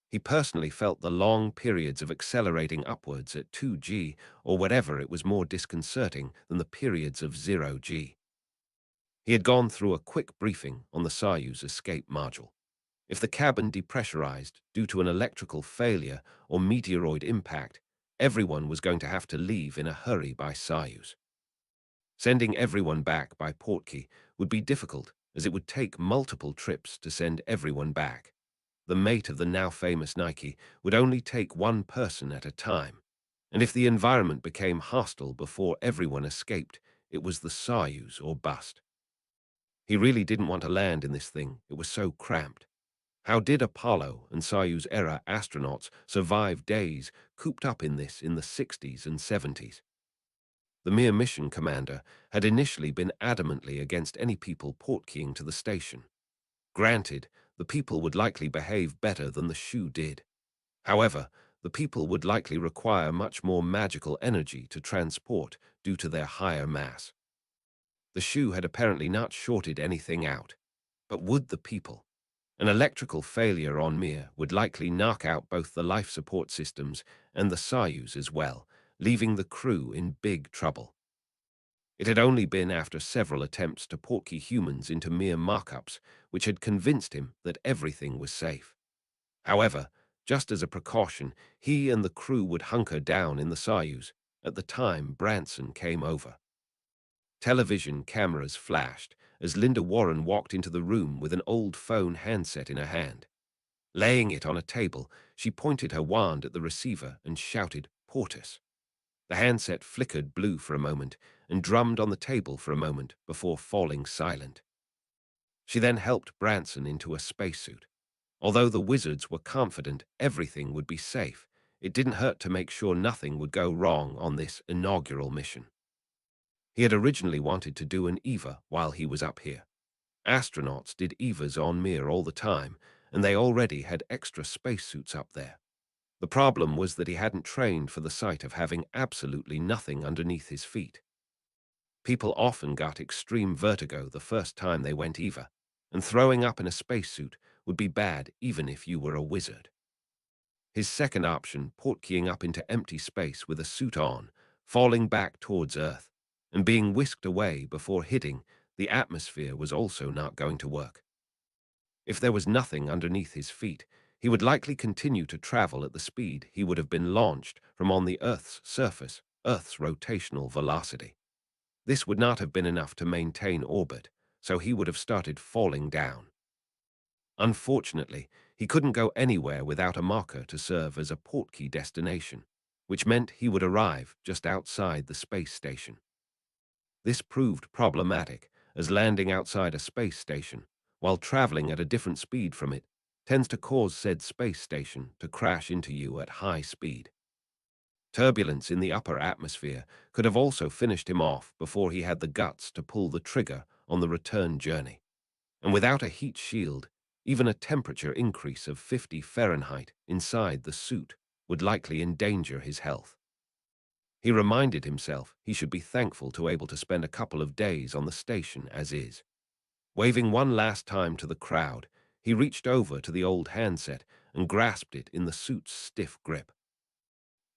He personally felt the long periods of accelerating upwards at 2G or whatever it was more disconcerting than the periods of 0G. He had gone through a quick briefing on the Soyuz escape module. If the cabin depressurized due to an electrical failure or meteoroid impact, everyone was going to have to leave in a hurry by Soyuz. Sending everyone back by Portkey would be difficult, as it would take multiple trips to send everyone back. The mate of the now famous Nike would only take one person at a time, and if the environment became hostile before everyone escaped, it was the Soyuz or bust. He really didn't want to land in this thing, it was so cramped. How did Apollo and Soyuz-era astronauts survive days cooped up in this in the 60s and 70s? The Mir mission commander had initially been adamantly against any people portkeying to the station. Granted, the people would likely behave better than the shoe did. However, the people would likely require much more magical energy to transport due to their higher mass. The shoe had apparently not shorted anything out. But would the people? An electrical failure on Mir would likely knock out both the life support systems and the Soyuz as well, leaving the crew in big trouble. It had only been after several attempts to portkey humans into Mir mock-ups which had convinced him that everything was safe. However, just as a precaution, he and the crew would hunker down in the Soyuz at the time Branson came over. Television cameras flashed as Linda Warren walked into the room with an old phone handset in her hand. Laying it on a table, she pointed her wand at the receiver and shouted, "Portus." The handset flickered blue for a moment and drummed on the table for a moment before falling silent. She then helped Branson into a spacesuit. Although the wizards were confident everything would be safe, it didn't hurt to make sure nothing would go wrong on this inaugural mission. He had originally wanted to do an EVA while he was up here. Astronauts did EVAs on Mir all the time, and they already had extra spacesuits up there. The problem was that he hadn't trained for the sight of having absolutely nothing underneath his feet. People often got extreme vertigo the first time they went EVA, and throwing up in a spacesuit would be bad even if you were a wizard. His second option, portkeying up into empty space with a suit on, falling back towards Earth, and being whisked away before hitting the atmosphere, was also not going to work. If there was nothing underneath his feet, he would likely continue to travel at the speed he would have been launched from on the Earth's surface, Earth's rotational velocity. This would not have been enough to maintain orbit, so he would have started falling down. Unfortunately, he couldn't go anywhere without a marker to serve as a portkey destination, which meant he would arrive just outside the space station. This proved problematic, as landing outside a space station, while traveling at a different speed from it, tends to cause said space station to crash into you at high speed. Turbulence in the upper atmosphere could have also finished him off before he had the guts to pull the trigger on the return journey. And without a heat shield, Even a temperature increase of 50 Fahrenheit inside the suit would likely endanger his health. He reminded himself he should be thankful to able to spend a couple of days on the station as is. Waving one last time to the crowd, he reached over to the old handset and grasped it in the suit's stiff grip.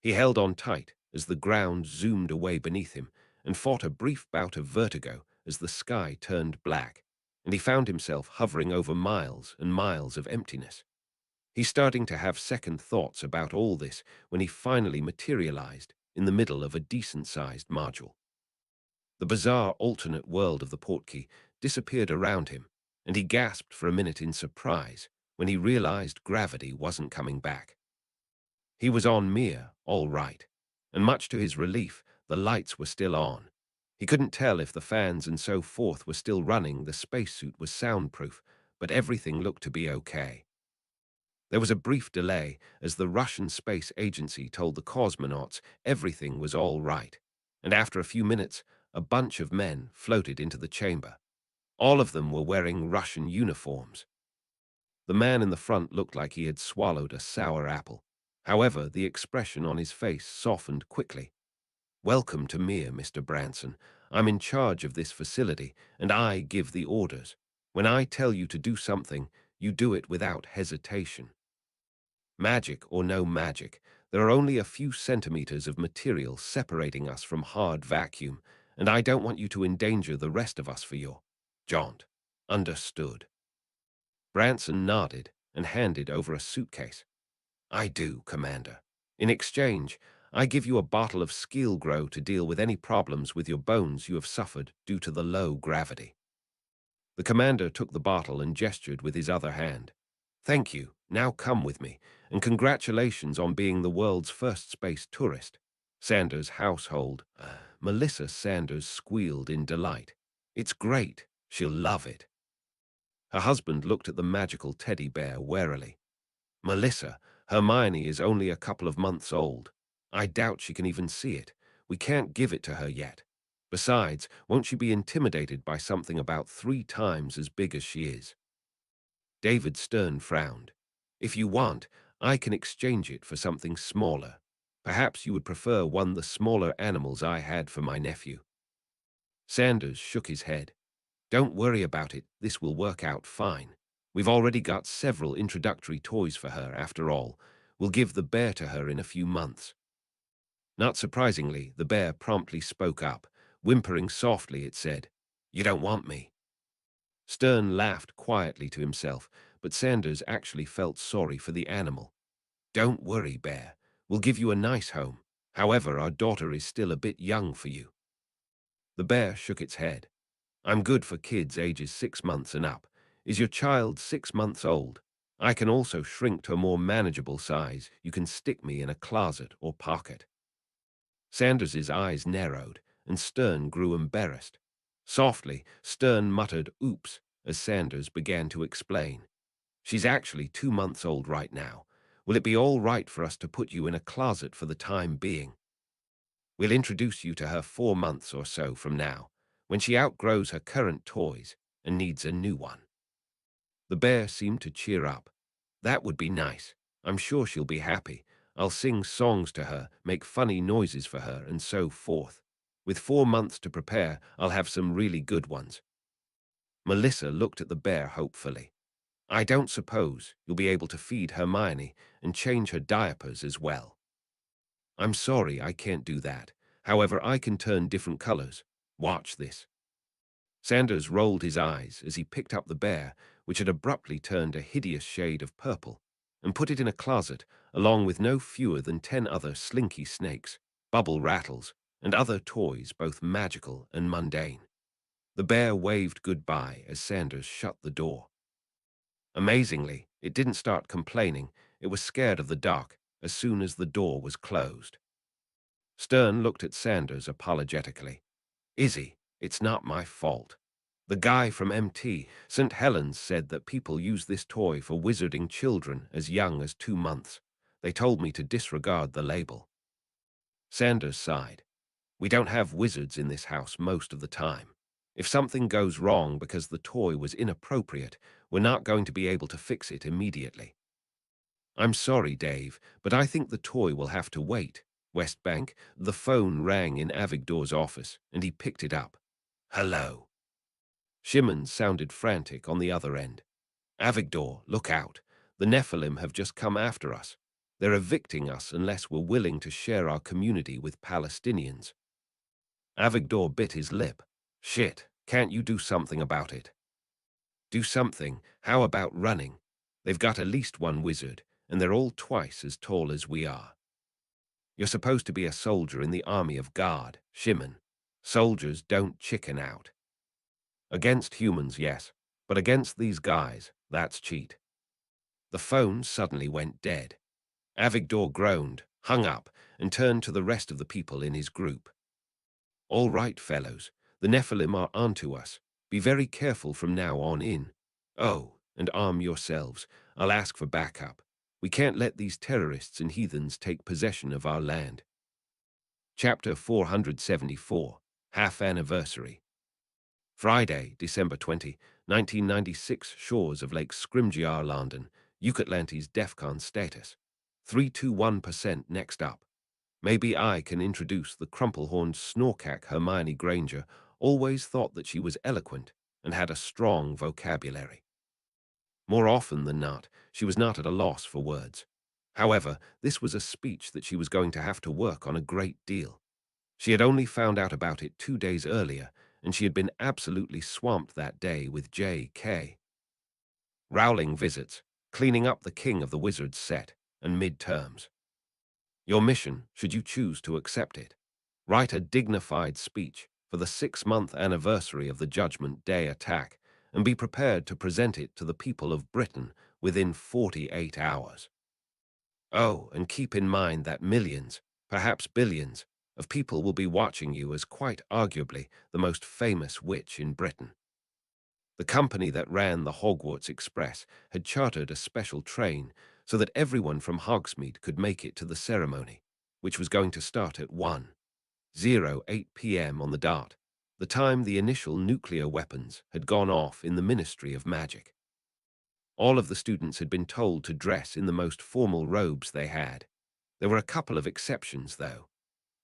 He held on tight as the ground zoomed away beneath him and fought a brief bout of vertigo as the sky turned black, and he found himself hovering over miles and miles of emptiness. He's starting to have second thoughts about all this when he finally materialized in the middle of a decent-sized module. The bizarre alternate world of the Portkey disappeared around him, and he gasped for a minute in surprise when he realized gravity wasn't coming back. He was on Mir, all right, and much to his relief, the lights were still on. He couldn't tell if the fans and so forth were still running, the spacesuit was soundproof, but everything looked to be okay. There was a brief delay as the Russian Space Agency told the cosmonauts everything was all right, and after a few minutes, a bunch of men floated into the chamber. All of them were wearing Russian uniforms. The man in the front looked like he had swallowed a sour apple. However, the expression on his face softened quickly. "Welcome to Mir, Mr. Branson. I'm in charge of this facility, and I give the orders. When I tell you to do something, you do it without hesitation. Magic or no magic, there are only a few centimeters of material separating us from hard vacuum, and I don't want you to endanger the rest of us for your jaunt. Understood?" Branson nodded and handed over a suitcase. "I do, Commander. In exchange, I give you a bottle of Skill Grow to deal with any problems with your bones you have suffered due to the low gravity." The commander took the bottle and gestured with his other hand. "Thank you. Now come with me, and congratulations on being the world's first space tourist." Sanders' household, Melissa Sanders squealed in delight. "It's great. She'll love it." Her husband looked at the magical teddy bear warily. "Melissa, Hermione is only a couple of months old. I doubt she can even see it. We can't give it to her yet. Besides, won't she be intimidated by something about 3 times as big as she is?" David Stern frowned. "If you want, I can exchange it for something smaller. Perhaps you would prefer one of the smaller animals I had for my nephew." Sanders shook his head. "Don't worry about it. This will work out fine. We've already got several introductory toys for her, after all. We'll give the bear to her in a few months." Not surprisingly, the bear promptly spoke up. Whimpering softly, it said, "You don't want me." Stern laughed quietly to himself, but Sanders actually felt sorry for the animal. "Don't worry, bear. We'll give you a nice home. However, our daughter is still a bit young for you." The bear shook its head. "I'm good for kids ages 6 months and up. Is your child 6 months old? I can also shrink to a more manageable size. You can stick me in a closet or pocket." Sanders's eyes narrowed, and Stern grew embarrassed. Softly, Stern muttered, "Oops," as Sanders began to explain. "She's actually 2 months old right now. Will it be all right for us to put you in a closet for the time being? We'll introduce you to her 4 months or so from now, when she outgrows her current toys and needs a new one." The bear seemed to cheer up. "That would be nice. I'm sure she'll be happy. I'll sing songs to her, make funny noises for her, and so forth. With 4 months to prepare, I'll have some really good ones." Melissa looked at the bear hopefully. "I don't suppose you'll be able to feed Hermione and change her diapers as well?" "I'm sorry, I can't do that. However, I can turn different colors. Watch this." Sanders rolled his eyes as he picked up the bear, which had abruptly turned a hideous shade of purple, and put it in a closet, along with no fewer than 10 other slinky snakes, bubble rattles, and other toys both magical and mundane. The bear waved goodbye as Sanders shut the door. Amazingly, it didn't start complaining. It was scared of the dark as soon as the door was closed. Stern looked at Sanders apologetically. "Izzy, it's not my fault. The guy from MT, St. Helens, said that people use this toy for wizarding children as young as 2 months. They told me to disregard the label." Sanders sighed. "We don't have wizards in this house most of the time." If something goes wrong because the toy was inappropriate, we're not going to be able to fix it immediately. I'm sorry, Dave, but I think the toy will have to wait. West Bank, the phone rang in Avigdor's office, and he picked it up. Hello. Shimon sounded frantic on the other end. Avigdor, look out. The Nephilim have just come after us. They're evicting us unless we're willing to share our community with Palestinians. Avigdor bit his lip. Shit, can't you do something about it? Do something? How about running? They've got at least one wizard, and they're all twice as tall as we are. You're supposed to be a soldier in the army of God, Shimon. Soldiers don't chicken out. Against humans, yes, but against these guys, that's cheat. The phone suddenly went dead. Avigdor groaned, hung up, and turned to the rest of the people in his group. All right, fellows, the Nephilim are onto us. Be very careful from now on in. Oh, and arm yourselves. I'll ask for backup. We can't let these terrorists and heathens take possession of our land. Chapter 474, Half Anniversary. Friday, December 20, 1996, shores of Lake Scrimgeour, London, Atlantis DEFCON status. 321% next up. Maybe I can introduce the crumple-horned snorkack Hermione Granger always thought that she was eloquent and had a strong vocabulary. More often than not, she was not at a loss for words. However, this was a speech that she was going to have to work on a great deal. She had only found out about it 2 days earlier, and she had been absolutely swamped that day with J.K. Rowling visits, cleaning up the King of the Wizards set, and midterms. Your mission, should you choose to accept it, write a dignified speech for the 6-month anniversary of the Judgment Day attack and be prepared to present it to the people of Britain within 48 hours. Oh, and keep in mind that millions, perhaps billions, of people will be watching you as quite arguably the most famous witch in Britain. The company that ran the Hogwarts Express had chartered a special train so that everyone from Hogsmeade could make it to the ceremony, which was going to start at 1:08 p.m. on the dot, the time the initial nuclear weapons had gone off in the Ministry of Magic. All of the students had been told to dress in the most formal robes they had. There were a couple of exceptions, though.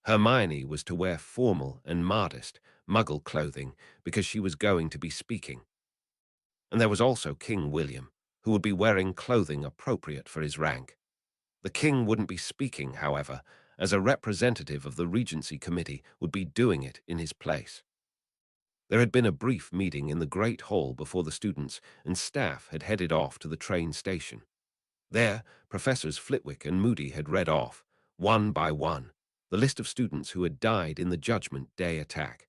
Hermione was to wear formal and modest Muggle clothing because she was going to be speaking. And there was also King William, who would be wearing clothing appropriate for his rank. The king wouldn't be speaking, however, as a representative of the Regency Committee would be doing it in his place. There had been a brief meeting in the Great Hall before the students and staff had headed off to the train station. There, Professors Flitwick and Moody had read off, one by one, the list of students who had died in the Judgment Day attack.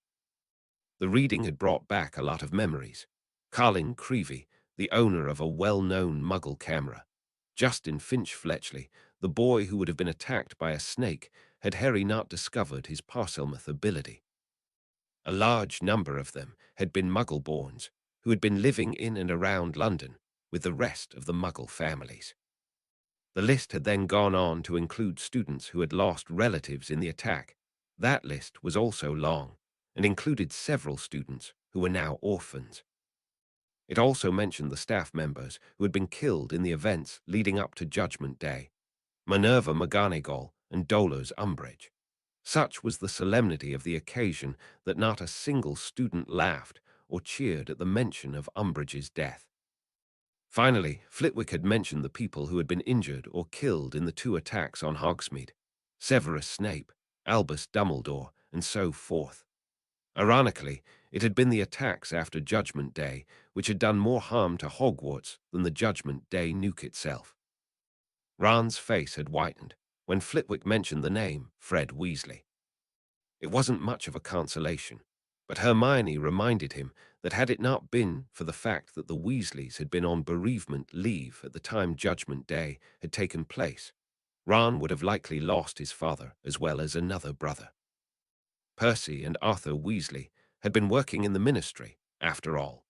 The reading had brought back a lot of memories. Colin Creevy, the owner of a well-known Muggle camera. Justin Finch-Fletchley, the boy who would have been attacked by a snake had Harry not discovered his Parselmouth ability. A large number of them had been Muggle-borns who had been living in and around London with the rest of the Muggle families. The list had then gone on to include students who had lost relatives in the attack. That list was also long and included several students who were now orphans. It also mentioned the staff members who had been killed in the events leading up to Judgment Day, Minerva McGonagall and Dolores Umbridge. Such was the solemnity of the occasion that not a single student laughed or cheered at the mention of Umbridge's death. Finally, Flitwick had mentioned the people who had been injured or killed in the 2 attacks on Hogsmeade, Severus Snape, Albus Dumbledore, and so forth. Ironically, it had been the attacks after Judgment Day which had done more harm to Hogwarts than the Judgment Day nuke itself. Ron's face had whitened when Flitwick mentioned the name Fred Weasley. It wasn't much of a consolation, but Hermione reminded him that had it not been for the fact that the Weasleys had been on bereavement leave at the time Judgment Day had taken place, Ron would have likely lost his father as well as another brother. Percy and Arthur Weasley had been working in the ministry, after all.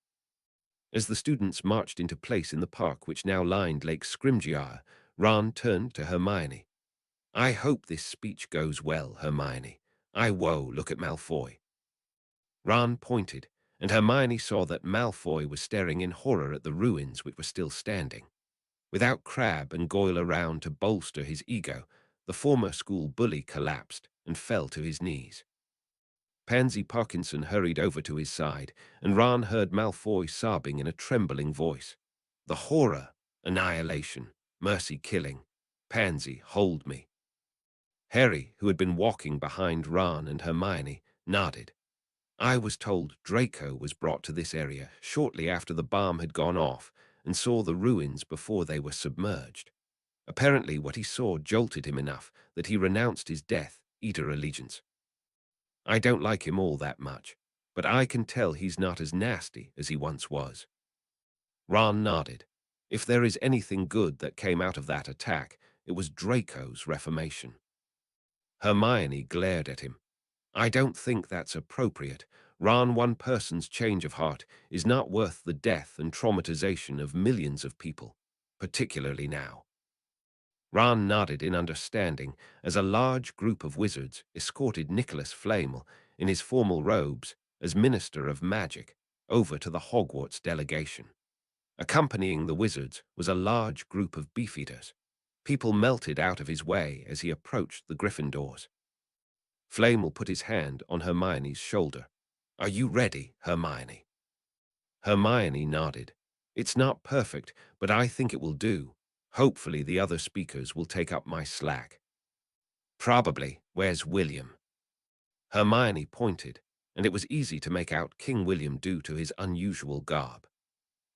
As the students marched into place in the park which now lined Lake Scrimgeour, Ron turned to Hermione. I hope this speech goes well, Hermione. Look at Malfoy. Ron pointed, and Hermione saw that Malfoy was staring in horror at the ruins which were still standing. Without Crabbe and Goyle around to bolster his ego, the former school bully collapsed and fell to his knees. Pansy Parkinson hurried over to his side, and Ron heard Malfoy sobbing in a trembling voice. The horror, annihilation, mercy killing. Pansy, hold me. Harry, who had been walking behind Ron and Hermione, nodded. I was told Draco was brought to this area shortly after the bomb had gone off and saw the ruins before they were submerged. Apparently what he saw jolted him enough that he renounced his Death Eater allegiance. I don't like him all that much, but I can tell he's not as nasty as he once was. Ron nodded. If there is anything good that came out of that attack, it was Draco's reformation. Hermione glared at him. I don't think that's appropriate. Ron, one person's change of heart is not worth the death and traumatization of millions of people, particularly now. Ron nodded in understanding as a large group of wizards escorted Nicholas Flamel in his formal robes as Minister of Magic over to the Hogwarts delegation. Accompanying the wizards was a large group of beefeaters. People melted out of his way as he approached the Gryffindors. Flamel put his hand on Hermione's shoulder. Are you ready, Hermione? Hermione nodded. It's not perfect, but I think it will do. Hopefully the other speakers will take up my slack. Probably. Where's William? Hermione pointed, and it was easy to make out King William due to his unusual garb.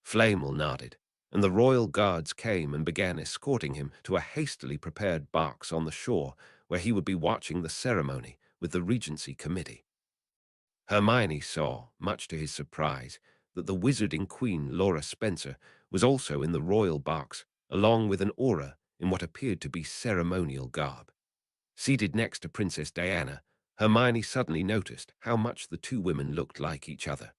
Flamel nodded, and the royal guards came and began escorting him to a hastily prepared box on the shore where he would be watching the ceremony with the Regency Committee. Hermione saw, much to his surprise, that the wizarding queen Laura Spencer was also in the royal box, along with an aura in what appeared to be ceremonial garb. Seated next to Princess Diana, Hermione suddenly noticed how much the two women looked like each other.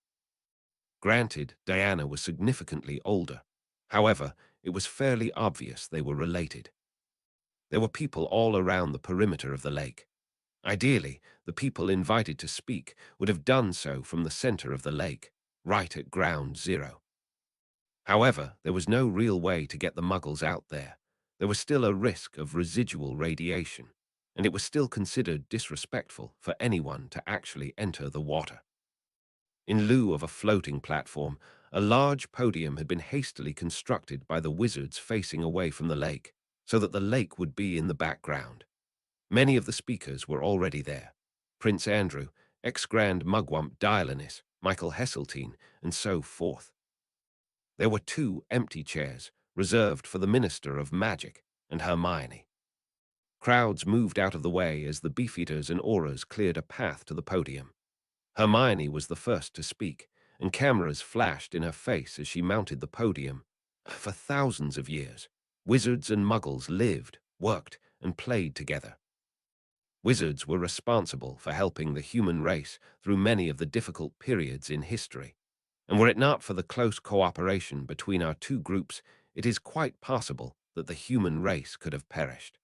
Granted, Diana was significantly older. However, it was fairly obvious they were related. There were people all around the perimeter of the lake. Ideally, the people invited to speak would have done so from the center of the lake, right at ground zero. However, there was no real way to get the Muggles out there. There was still a risk of residual radiation, and it was still considered disrespectful for anyone to actually enter the water. In lieu of a floating platform, a large podium had been hastily constructed by the wizards facing away from the lake, so that the lake would be in the background. Many of the speakers were already there. Prince Andrew, ex-Grand Mugwump Dialonis, Michael Heseltine, and so forth. There were 2 empty chairs, reserved for the Minister of Magic and Hermione. Crowds moved out of the way as the beefeaters and auras cleared a path to the podium. Hermione was the first to speak, and cameras flashed in her face as she mounted the podium. For thousands of years, wizards and muggles lived, worked, and played together. Wizards were responsible for helping the human race through many of the difficult periods in history, and were it not for the close cooperation between our two groups, it is quite possible that the human race could have perished.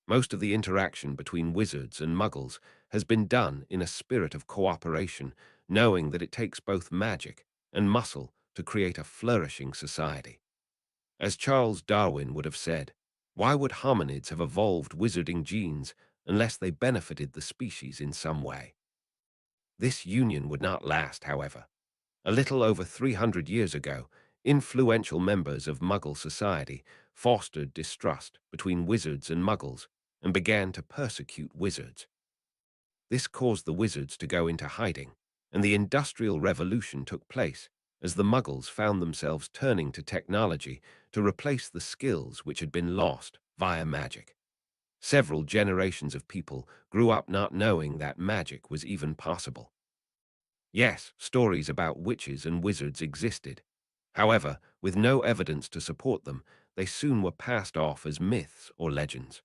Most of the interaction between wizards and muggles has been done in a spirit of cooperation, knowing that it takes both magic and muscle to create a flourishing society. As Charles Darwin would have said, why would hominids have evolved wizarding genes unless they benefited the species in some way? This union would not last, however. A little over 300 years ago, influential members of Muggle society fostered distrust between wizards and muggles and began to persecute wizards. This caused the wizards to go into hiding, and the Industrial Revolution took place as the muggles found themselves turning to technology to replace the skills which had been lost via magic. Several generations of people grew up not knowing that magic was even possible. Yes, stories about witches and wizards existed. However, with no evidence to support them, they soon were passed off as myths or legends.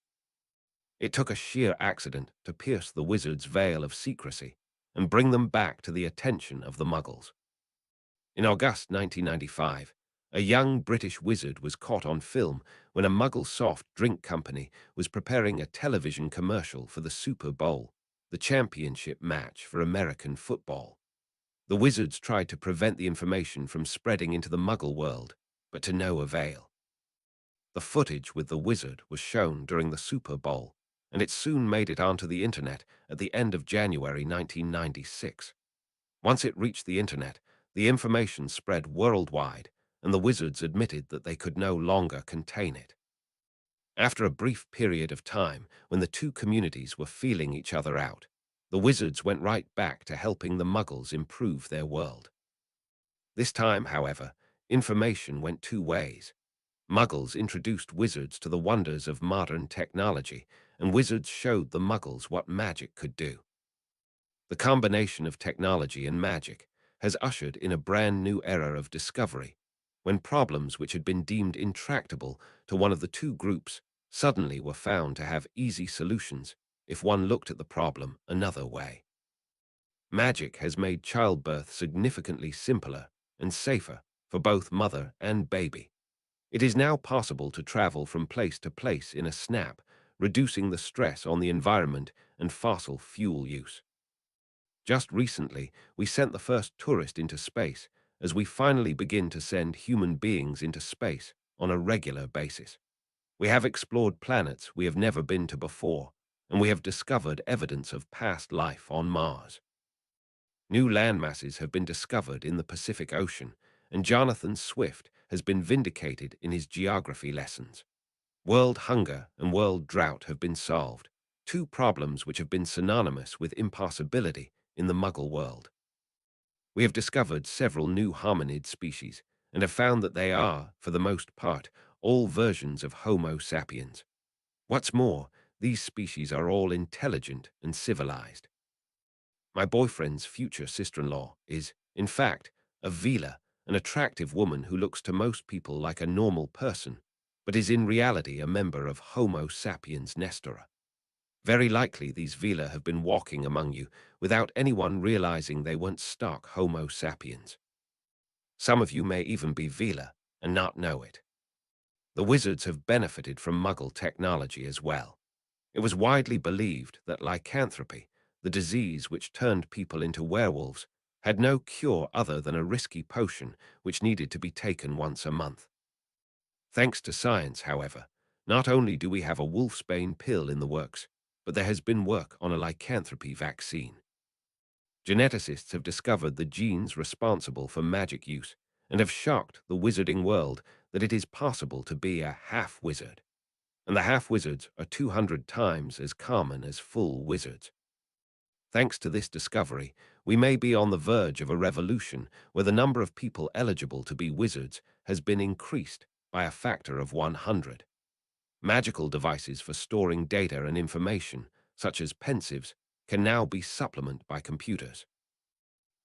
It took a sheer accident to pierce the wizards' veil of secrecy and bring them back to the attention of the Muggles. In August 1995, a young British wizard was caught on film when a Muggle soft drink company was preparing a television commercial for the Super Bowl, the championship match for American football. The wizards tried to prevent the information from spreading into the Muggle world, but to no avail. The footage with the wizard was shown during the Super Bowl, and it soon made it onto the internet at the end of January 1996. Once it reached the internet, the information spread worldwide, and the wizards admitted that they could no longer contain it. After a brief period of time when the two communities were feeling each other out, the wizards went right back to helping the Muggles improve their world. This time, however, information went two ways. Muggles introduced wizards to the wonders of modern technology, and wizards showed the Muggles what magic could do. The combination of technology and magic has ushered in a brand new era of discovery, when problems which had been deemed intractable to one of the two groups suddenly were found to have easy solutions if one looked at the problem another way. Magic has made childbirth significantly simpler and safer for both mother and baby. It is now possible to travel from place to place in a snap, reducing the stress on the environment and fossil fuel use. Just recently, we sent the first tourist into space, as we finally begin to send human beings into space on a regular basis. We have explored planets we have never been to before, and we have discovered evidence of past life on Mars. New landmasses have been discovered in the Pacific Ocean, and Jonathan Swift has been vindicated in his geography lessons. World hunger and world drought have been solved, two problems which have been synonymous with impossibility in the Muggle world. We have discovered several new hominid species and have found that they are, for the most part, all versions of Homo sapiens. What's more, these species are all intelligent and civilized. My boyfriend's future sister-in-law is, in fact, a Vila, an attractive woman who looks to most people like a normal person, but is in reality a member of Homo sapiens nestora. Very likely these Vila have been walking among you without anyone realizing they weren't stock Homo sapiens. Some of you may even be Vila and not know it. The wizards have benefited from Muggle technology as well. It was widely believed that lycanthropy, the disease which turned people into werewolves, had no cure other than a risky potion which needed to be taken once a month. Thanks to science, however, not only do we have a wolfsbane pill in the works, but there has been work on a lycanthropy vaccine. Geneticists have discovered the genes responsible for magic use and have shocked the wizarding world that it is possible to be a half-wizard. And the half-wizards are 200 times as common as full wizards. Thanks to this discovery, we may be on the verge of a revolution where the number of people eligible to be wizards has been increased by a factor of 100. Magical devices for storing data and information, such as pensives, can now be supplemented by computers.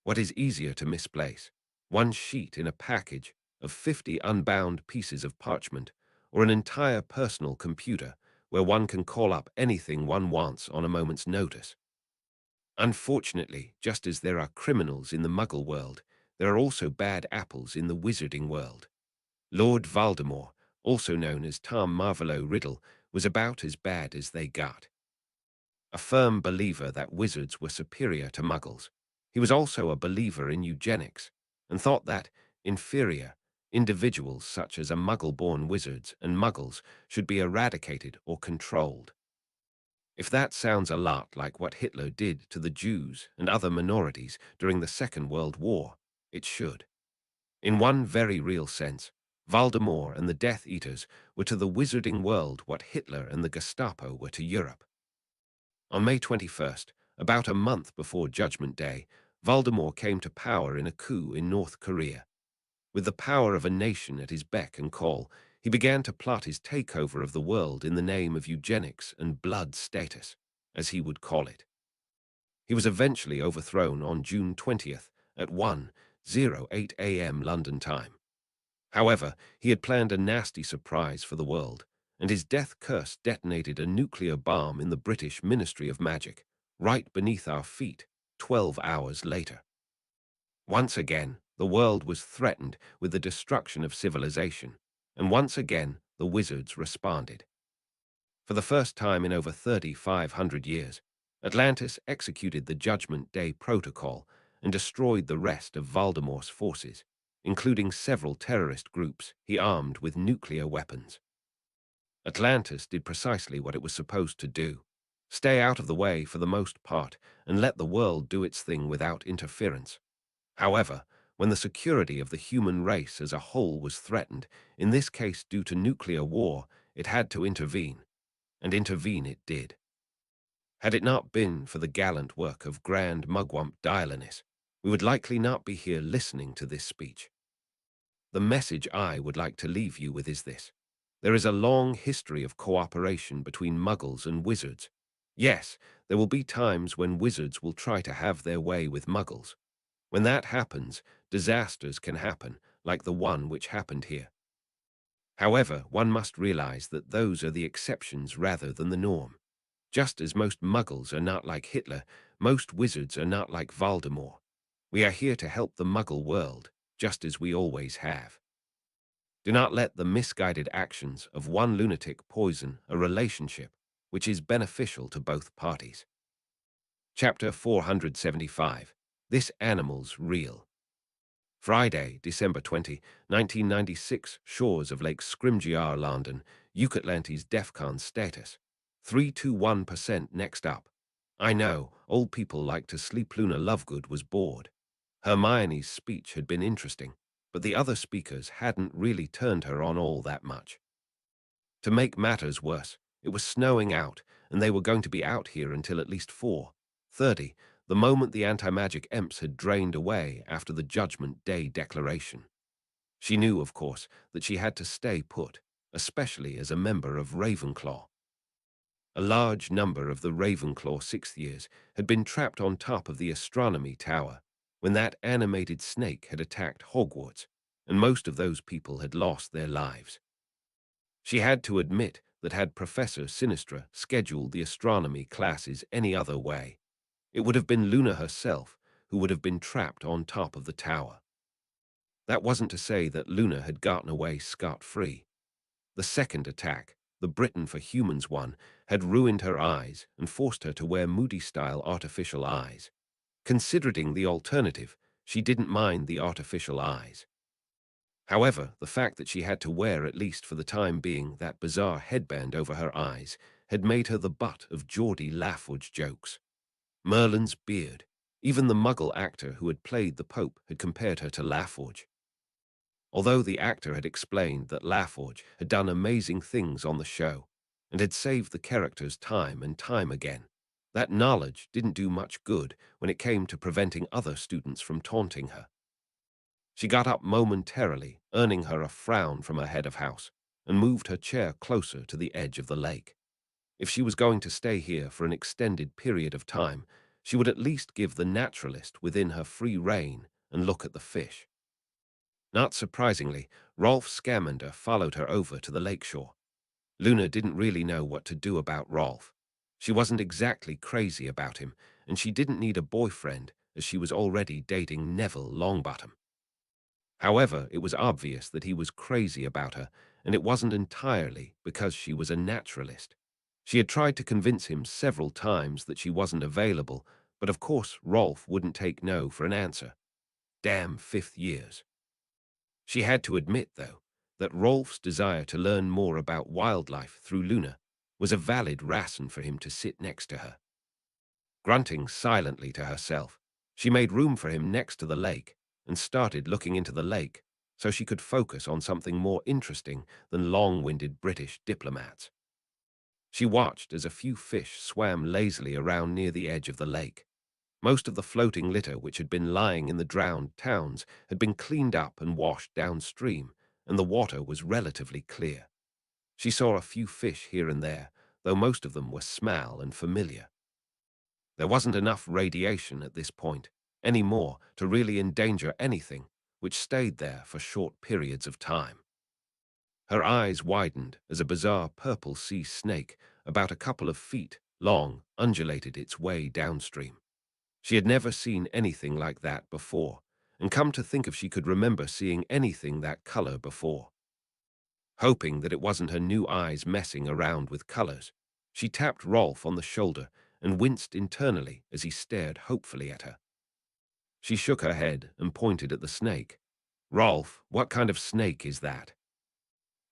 What is easier to misplace? One sheet in a package of 50 unbound pieces of parchment, or an entire personal computer where one can call up anything one wants on a moment's notice? Unfortunately, just as there are criminals in the Muggle world, there are also bad apples in the wizarding world. Lord Voldemort, also known as Tom Marvolo Riddle, was about as bad as they got. A firm believer that wizards were superior to Muggles, he was also a believer in eugenics, and thought that inferior individuals such as a Muggle-born wizards and Muggles should be eradicated or controlled. If that sounds a lot like what Hitler did to the Jews and other minorities during the Second World War, it should. In one very real sense, Voldemort and the Death Eaters were to the wizarding world what Hitler and the Gestapo were to Europe. On May 21st, about a month before Judgment Day, Voldemort came to power in a coup in North Korea. With the power of a nation at his beck and call, he began to plot his takeover of the world in the name of eugenics and blood status, as he would call it. He was eventually overthrown on June 20th at 1:08 a.m. London time. However, he had planned a nasty surprise for the world, and his death curse detonated a nuclear bomb in the British Ministry of Magic, right beneath our feet, 12 hours later. Once again, the world was threatened with the destruction of civilization, and once again, the wizards responded. For the first time in over 3,500 years, Atlantis executed the Judgment Day Protocol, and destroyed the rest of Voldemort's forces, including several terrorist groups he armed with nuclear weapons. Atlantis did precisely what it was supposed to do: stay out of the way for the most part and let the world do its thing without interference. However, when the security of the human race as a whole was threatened, in this case due to nuclear war, it had to intervene, and intervene it did. Had it not been for the gallant work of Grand Mugwump Dialanis, we would likely not be here listening to this speech. The message I would like to leave you with is this: there is a long history of cooperation between Muggles and wizards. Yes, there will be times when wizards will try to have their way with Muggles. When that happens, disasters can happen, like the one which happened here. However, one must realize that those are the exceptions rather than the norm. Just as most Muggles are not like Hitler, most wizards are not like Voldemort. We are here to help the Muggle world, just as we always have. Do not let the misguided actions of one lunatic poison a relationship which is beneficial to both parties. Chapter 475. This Animal's Real. Friday, December 20, 1996, shores of Lake Scrimgeour, London, Atlantis DEFCON status. 321% next up. I know, old people like to sleep. Luna Lovegood was bored. Hermione's speech had been interesting, but the other speakers hadn't really turned her on all that much. To make matters worse, it was snowing out, and they were going to be out here until at least 4:30, the moment the anti-magic imps had drained away after the Judgment Day declaration. She knew, of course, that she had to stay put, especially as a member of Ravenclaw. A large number of the Ravenclaw sixth years had been trapped on top of the astronomy tower when that animated snake had attacked Hogwarts, and most of those people had lost their lives. She had to admit that had Professor Sinistra scheduled the astronomy classes any other way, it would have been Luna herself who would have been trapped on top of the tower. That wasn't to say that Luna had gotten away scot-free. The second attack, the Britain for Humans one, had ruined her eyes and forced her to wear Moody-style artificial eyes. Considering the alternative, she didn't mind the artificial eyes. However, the fact that she had to wear, at least for the time being, that bizarre headband over her eyes had made her the butt of Geordie Laforge jokes. Merlin's beard. Even the Muggle actor who had played the Pope had compared her to Laforge. Although the actor had explained that Laforge had done amazing things on the show and had saved the characters time and time again, that knowledge didn't do much good when it came to preventing other students from taunting her. She got up momentarily, earning her a frown from her head of house, and moved her chair closer to the edge of the lake. If she was going to stay here for an extended period of time, she would at least give the naturalist within her free rein and look at the fish. Not surprisingly, Rolf Scamander followed her over to the lakeshore. Luna didn't really know what to do about Rolf. She wasn't exactly crazy about him, and she didn't need a boyfriend as she was already dating Neville Longbottom. However, it was obvious that he was crazy about her, and it wasn't entirely because she was a naturalist. She had tried to convince him several times that she wasn't available, but of course Rolf wouldn't take no for an answer. Damn fifth years. She had to admit, though, that Rolf's desire to learn more about wildlife through Luna was a valid reason for him to sit next to her. Grunting silently to herself, she made room for him next to the lake and started looking into the lake so she could focus on something more interesting than long-winded British diplomats. She watched as a few fish swam lazily around near the edge of the lake. Most of the floating litter which had been lying in the drowned towns had been cleaned up and washed downstream, and the water was relatively clear. She saw a few fish here and there, though most of them were small and familiar. There wasn't enough radiation at this point, anymore, to really endanger anything, which stayed there for short periods of time. Her eyes widened as a bizarre purple sea snake, about a couple of feet long, undulated its way downstream. She had never seen anything like that before, and come to think of, she could remember seeing anything that color before. Hoping that it wasn't her new eyes messing around with colors, she tapped Rolf on the shoulder and winced internally as he stared hopefully at her. She shook her head and pointed at the snake. Rolf, what kind of snake is that?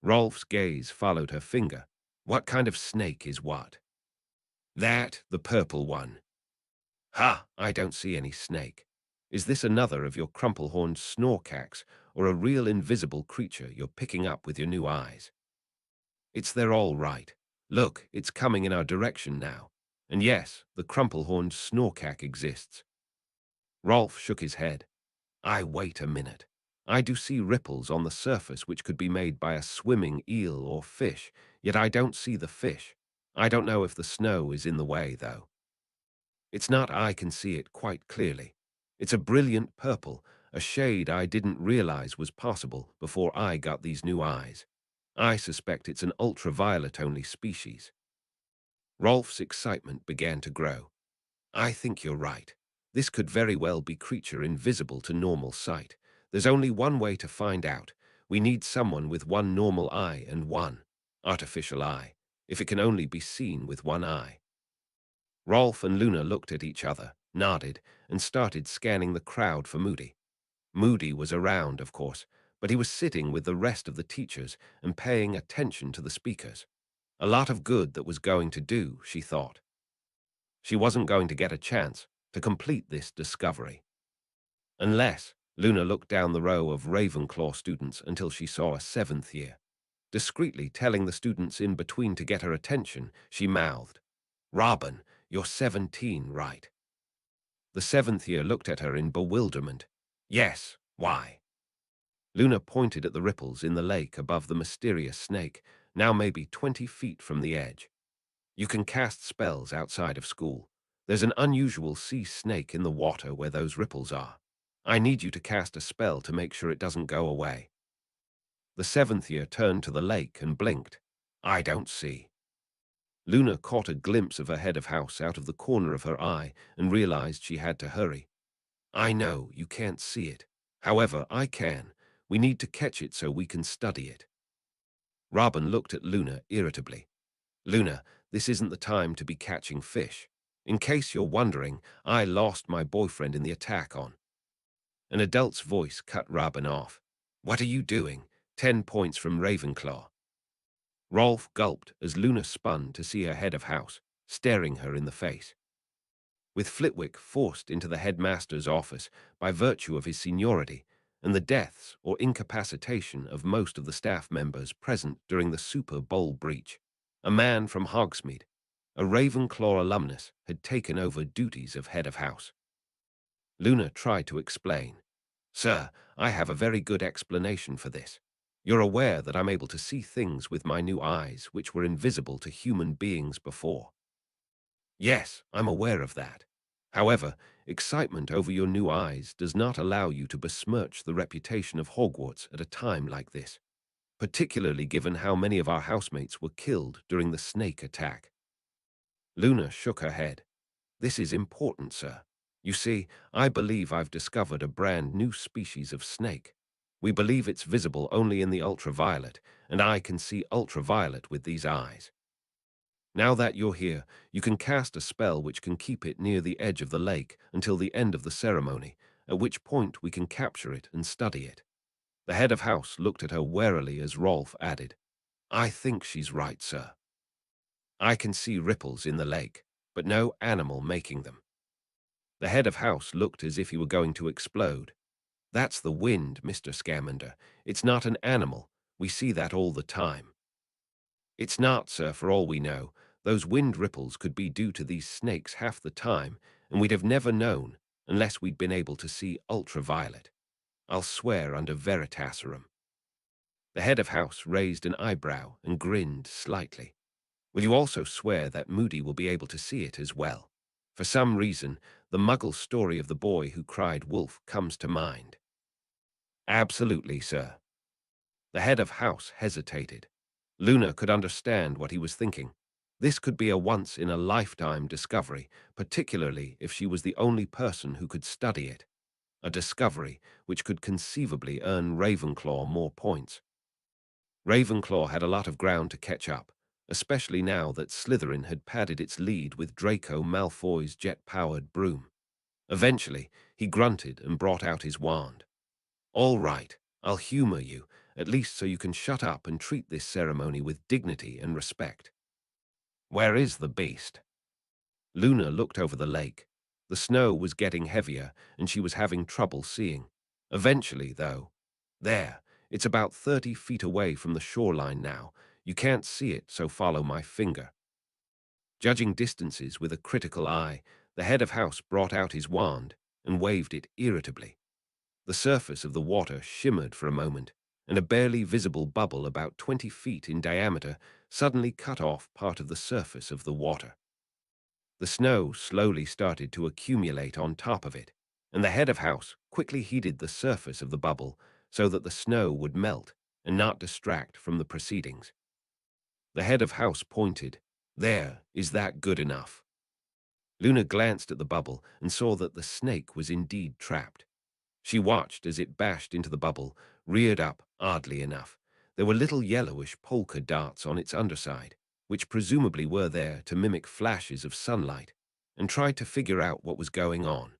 Rolf's gaze followed her finger. What kind of snake is what? That, the purple one. Ha! I don't see any snake. Is this another of your crumple-horned snorkacks, or a real invisible creature you're picking up with your new eyes? They're all right. Look, it's coming in our direction now. And yes, the crumple-horned snorkack exists. Rolf shook his head. Wait a minute. I do see ripples on the surface which could be made by a swimming eel or fish, yet I don't see the fish. I don't know if the snow is in the way, though. It's not I can see it quite clearly. It's a brilliant purple, a shade I didn't realize was possible before I got these new eyes. I suspect it's an ultraviolet-only species. Rolf's excitement began to grow. I think you're right. This could very well be creature invisible to normal sight. There's only one way to find out. We need someone with one normal eye and one artificial eye, if it can only be seen with one eye. Rolf and Luna looked at each other, nodded, and started scanning the crowd for Moody. Moody was around, of course, but he was sitting with the rest of the teachers and paying attention to the speakers. A lot of good that was going to do, she thought. She wasn't going to get a chance to complete this discovery. Unless Luna looked down the row of Ravenclaw students until she saw a seventh year. Discreetly telling the students in between to get her attention, she mouthed, "Robin, you're 17, right?" The seventh year looked at her in bewilderment. "Yes, why?" Luna pointed at the ripples in the lake above the mysterious snake, now maybe 20 feet from the edge. "You can cast spells outside of school. There's an unusual sea snake in the water where those ripples are. I need you to cast a spell to make sure it doesn't go away." The seventh year turned to the lake and blinked. "I don't see." Luna caught a glimpse of her head of house out of the corner of her eye and realized she had to hurry. "I know, you can't see it. However, I can. We need to catch it so we can study it." Robin looked at Luna irritably. "Luna, this isn't the time to be catching fish. In case you're wondering, I lost my boyfriend in the attack on—" An adult's voice cut Robin off. "What are you doing? 10 points from Ravenclaw." Rolf gulped as Luna spun to see her head of house, staring her in the face. With Flitwick forced into the headmaster's office by virtue of his seniority, and the deaths or incapacitation of most of the staff members present during the Super Bowl breach, a man from Hogsmeade, a Ravenclaw alumnus, had taken over duties of head of house. Luna tried to explain. "Sir, I have a very good explanation for this. You're aware that I'm able to see things with my new eyes which were invisible to human beings before." "Yes, I'm aware of that. However, excitement over your new eyes does not allow you to besmirch the reputation of Hogwarts at a time like this, particularly given how many of our housemates were killed during the snake attack." Luna shook her head. "This is important, sir. You see, I believe I've discovered a brand new species of snake. We believe it's visible only in the ultraviolet, and I can see ultraviolet with these eyes. Now that you're here, you can cast a spell which can keep it near the edge of the lake until the end of the ceremony, at which point we can capture it and study it." The head of house looked at her warily as Rolf added, "I think she's right, sir. I can see ripples in the lake, but no animal making them." The head of house looked as if he were going to explode. "That's the wind, Mr. Scamander. It's not an animal. We see that all the time." "It's not, sir, for all we know. Those wind ripples could be due to these snakes half the time, and we'd have never known unless we'd been able to see ultraviolet. I'll swear under Veritaserum." The head of house raised an eyebrow and grinned slightly. "Will you also swear that Moody will be able to see it as well? For some reason, the Muggle story of the boy who cried wolf comes to mind." "Absolutely, sir." The head of house hesitated. Luna could understand what he was thinking. This could be a once-in-a-lifetime discovery, particularly if she was the only person who could study it. A discovery which could conceivably earn Ravenclaw more points. Ravenclaw had a lot of ground to catch up, especially now that Slytherin had padded its lead with Draco Malfoy's jet-powered broom. Eventually, He grunted and brought out his wand. "All right, I'll humor you, at least so you can shut up and treat this ceremony with dignity and respect. Where is the beast?" Luna looked over the lake. The snow was getting heavier, and she was having trouble seeing. Eventually, though, there, it's about 30 feet away from the shoreline now. You can't see it, so follow my finger. Judging distances with a critical eye, the head of house brought out his wand and waved it irritably. The surface of the water shimmered for a moment, and a barely visible bubble about 20 feet in diameter suddenly cut off part of the surface of the water. The snow slowly started to accumulate on top of it, and the head of house quickly heated the surface of the bubble so that the snow would melt and not distract from the proceedings. The head of house pointed. "There, is that good enough?" Luna glanced at the bubble and saw that the snake was indeed trapped. She watched as it bashed into the bubble, reared up, oddly enough. There were little yellowish polka dots on its underside, which presumably were there to mimic flashes of sunlight, and tried to figure out what was going on.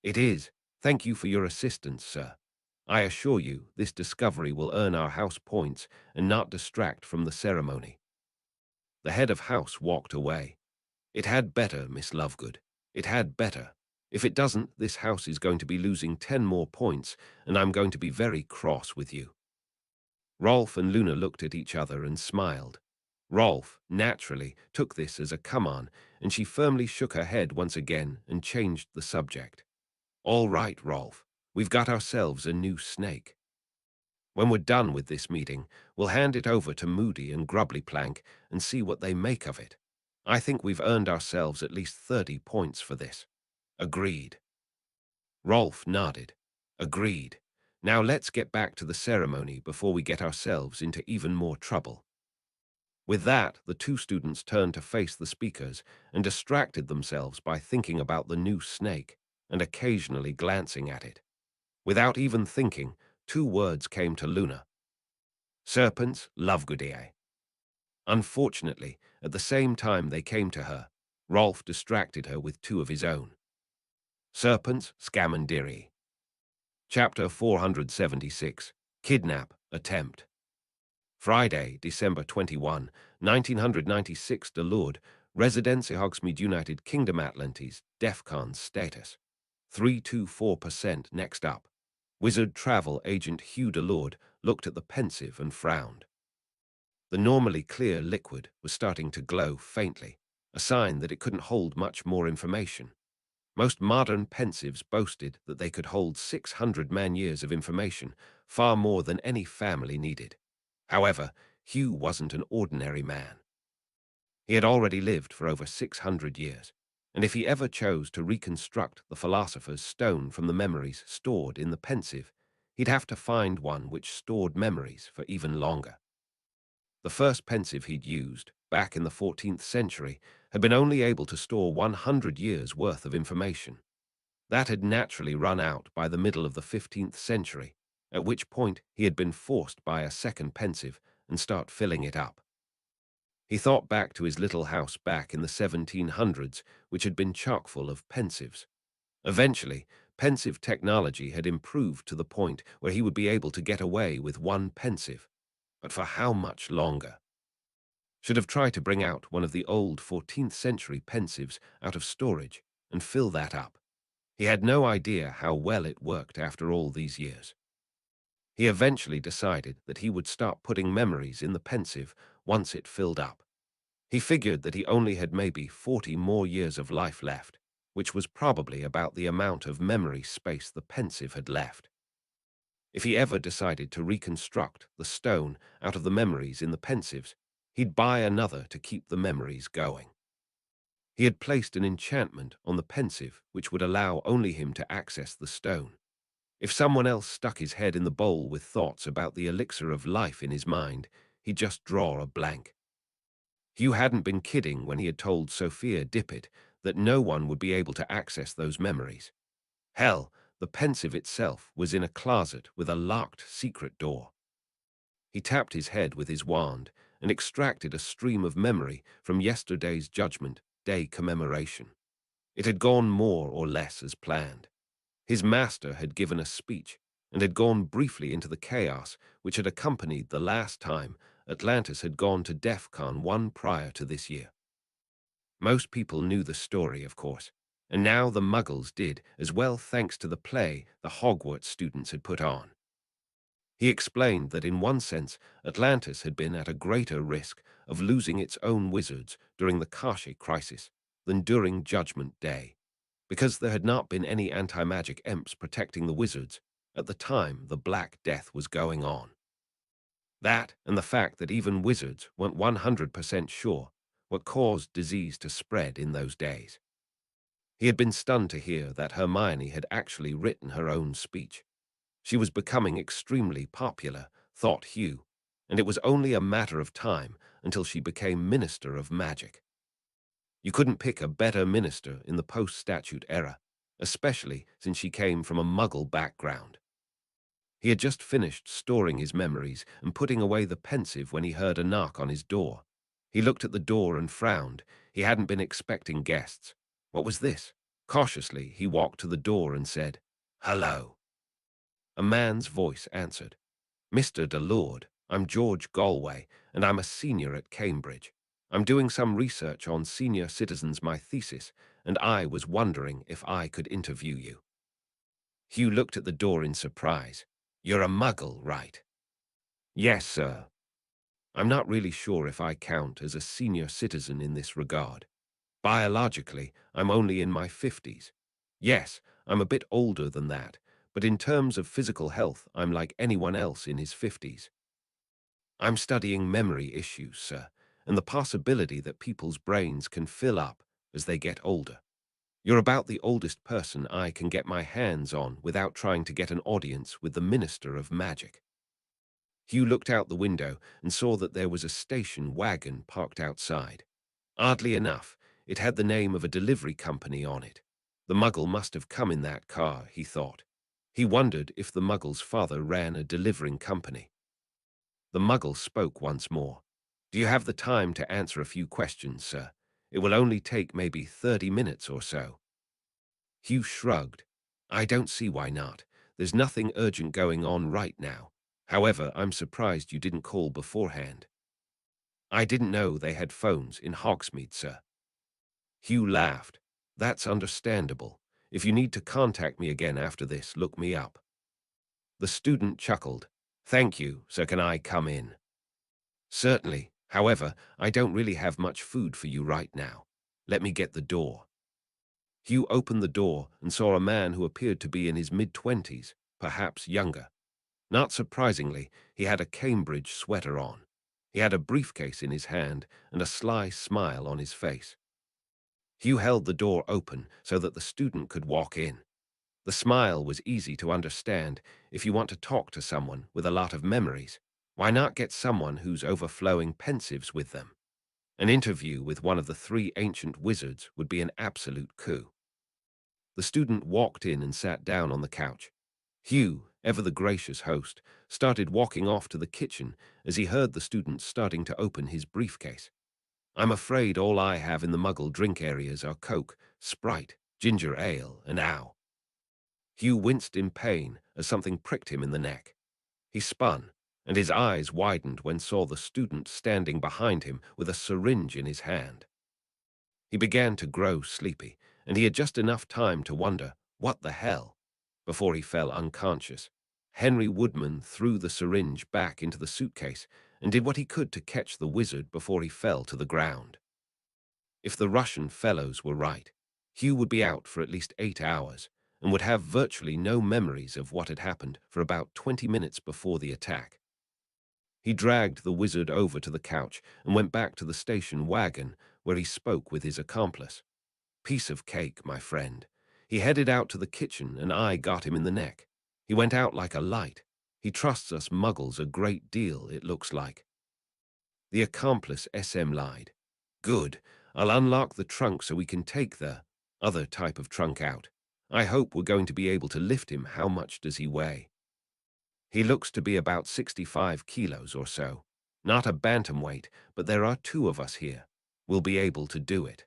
"It is. Thank you for your assistance, sir. I assure you this discovery will earn our house points and not distract from the ceremony." The head of house walked away. "It had better, Miss Lovegood. It had better. If it doesn't, this house is going to be losing 10 more points, and I'm going to be very cross with you." Rolf and Luna looked at each other and smiled. Rolf, naturally, took this as a come-on, and she firmly shook her head once again and changed the subject. "All right, Rolf, we've got ourselves a new snake. When we're done with this meeting, we'll hand it over to Moody and Grubblyplank and see what they make of it. I think we've earned ourselves at least 30 points for this." "Agreed." Rolf nodded. "Agreed. Now let's get back to the ceremony before we get ourselves into even more trouble." With that, the two students turned to face the speakers and distracted themselves by thinking about the new snake and occasionally glancing at it. Without even thinking, two words came to Luna. "Serpents, Lovegoodie." Unfortunately, at the same time they came to her, Rolf distracted her with two of his own. "Serpents, Scamandiri." Chapter 476, Kidnap Attempt. Friday, December 21, 1996. DeLorean, Residence Hogsmeade, United Kingdom. Atlantis, DEFCON status 324%. Next up. Wizard travel agent Hugh DeLorean looked at the pensive and frowned. The normally clear liquid was starting to glow faintly, a sign that it couldn't hold much more information. Most modern pensives boasted that they could hold 600 man-years of information, far more than any family needed. However, Hugh wasn't an ordinary man. He had already lived for over 600 years, and if he ever chose to reconstruct the philosopher's stone from the memories stored in the pensive, he'd have to find one which stored memories for even longer. The first pensive he'd used, back in the 14th century, had been only able to store 100 years' worth of information. That had naturally run out by the middle of the 15th century, at which point he had been forced by a second pensive and start filling it up. He thought back to his little house back in the 1700s, which had been chock-full of pensives. Eventually, pensive technology had improved to the point where he would be able to get away with one pensive. But for how much longer? Should have tried to bring out one of the old 14th century pensives out of storage and fill that up. He had no idea how well it worked after all these years. He eventually decided that he would start putting memories in the pensive once it filled up. He figured that he only had maybe 40 more years of life left, which was probably about the amount of memory space the pensive had left. If he ever decided to reconstruct the stone out of the memories in the pensives, he'd buy another to keep the memories going. He had placed an enchantment on the pensive which would allow only him to access the stone. If someone else stuck his head in the bowl with thoughts about the elixir of life in his mind, he'd just draw a blank. Hugh hadn't been kidding when he had told Sophia Dippet that no one would be able to access those memories. Hell, the pensive itself was in a closet with a locked secret door. He tapped his head with his wand and extracted a stream of memory from yesterday's Judgment Day commemoration. It had gone more or less as planned. His master had given a speech and had gone briefly into the chaos which had accompanied the last time Atlantis had gone to DEF CON 1 prior to this year. Most people knew the story, of course, and now the Muggles did as well thanks to the play the Hogwarts students had put on. He explained that in one sense Atlantis had been at a greater risk of losing its own wizards during the Karshi crisis than during Judgment Day, because there had not been any anti-magic imps protecting the wizards at the time the Black Death was going on. That, and the fact that even wizards weren't 100% sure what caused disease to spread in those days. He had been stunned to hear that Hermione had actually written her own speech. She was becoming extremely popular, thought Hugh, and it was only a matter of time until she became Minister of Magic. You couldn't pick a better minister in the post-statute era, especially since she came from a Muggle background. He had just finished storing his memories and putting away the pensive when he heard a knock on his door. He looked at the door and frowned. He hadn't been expecting guests. What was this? Cautiously, he walked to the door and said, "Hello." A man's voice answered, "Mr. DeLorean, I'm George Galway, and I'm a senior at Cambridge. I'm doing some research on senior citizens, my thesis, and I was wondering if I could interview you." Hugh looked at the door in surprise. "You're a Muggle, right?" "Yes, sir. I'm not really sure if I count as a senior citizen in this regard. Biologically, I'm only in my 50s. Yes, I'm a bit older than that, but in terms of physical health, I'm like anyone else in his 50s. I'm studying memory issues, sir, and the possibility that people's brains can fill up as they get older. You're about the oldest person I can get my hands on without trying to get an audience with the Minister of Magic." Hugh looked out the window and saw that there was a station wagon parked outside. Oddly enough, it had the name of a delivery company on it. The Muggle must have come in that car, he thought. He wondered if the Muggle's father ran a delivering company. The Muggle spoke once more. "Do you have the time to answer a few questions, sir? It will only take maybe 30 minutes or so." Hugh shrugged. "I don't see why not. There's nothing urgent going on right now. However, I'm surprised you didn't call beforehand." "I didn't know they had phones in Hogsmeade, sir." Hugh laughed. "That's understandable. If you need to contact me again after this, look me up." The student chuckled. "Thank you, so can I come in?" "Certainly. However, I don't really have much food for you right now. Let me get the door." Hugh opened the door and saw a man who appeared to be in his mid-20s, perhaps younger. Not surprisingly, he had a Cambridge sweater on. He had a briefcase in his hand and a sly smile on his face. Hugh held the door open so that the student could walk in. The smile was easy to understand. If you want to talk to someone with a lot of memories, why not get someone who's overflowing pensives with them? An interview with one of the three ancient wizards would be an absolute coup. The student walked in and sat down on the couch. Hugh, ever the gracious host, started walking off to the kitchen as he heard the student starting to open his briefcase. "I'm afraid all I have in the Muggle drink areas are Coke, Sprite, ginger ale, and ow." Hugh winced in pain as something pricked him in the neck. He spun, and his eyes widened when saw the student standing behind him with a syringe in his hand. He began to grow sleepy, and he had just enough time to wonder, "What the hell?" before he fell unconscious. Henry Woodman threw the syringe back into the suitcase and did what he could to catch the wizard before he fell to the ground. If the Russian fellows were right, Hugh would be out for at least 8 hours and would have virtually no memories of what had happened for about 20 minutes before the attack. He dragged the wizard over to the couch and went back to the station wagon where he spoke with his accomplice. "Piece of cake, my friend." He headed out to the kitchen and I got him in the neck. He went out like a light. He trusts us Muggles a great deal, it looks like. The accomplice SM lied. "Good. I'll unlock the trunk so we can take the other type of trunk out. I hope we're going to be able to lift him. How much does he weigh?" "He looks to be about 65 kilos or so. Not a bantamweight, but there are two of us here. We'll be able to do it."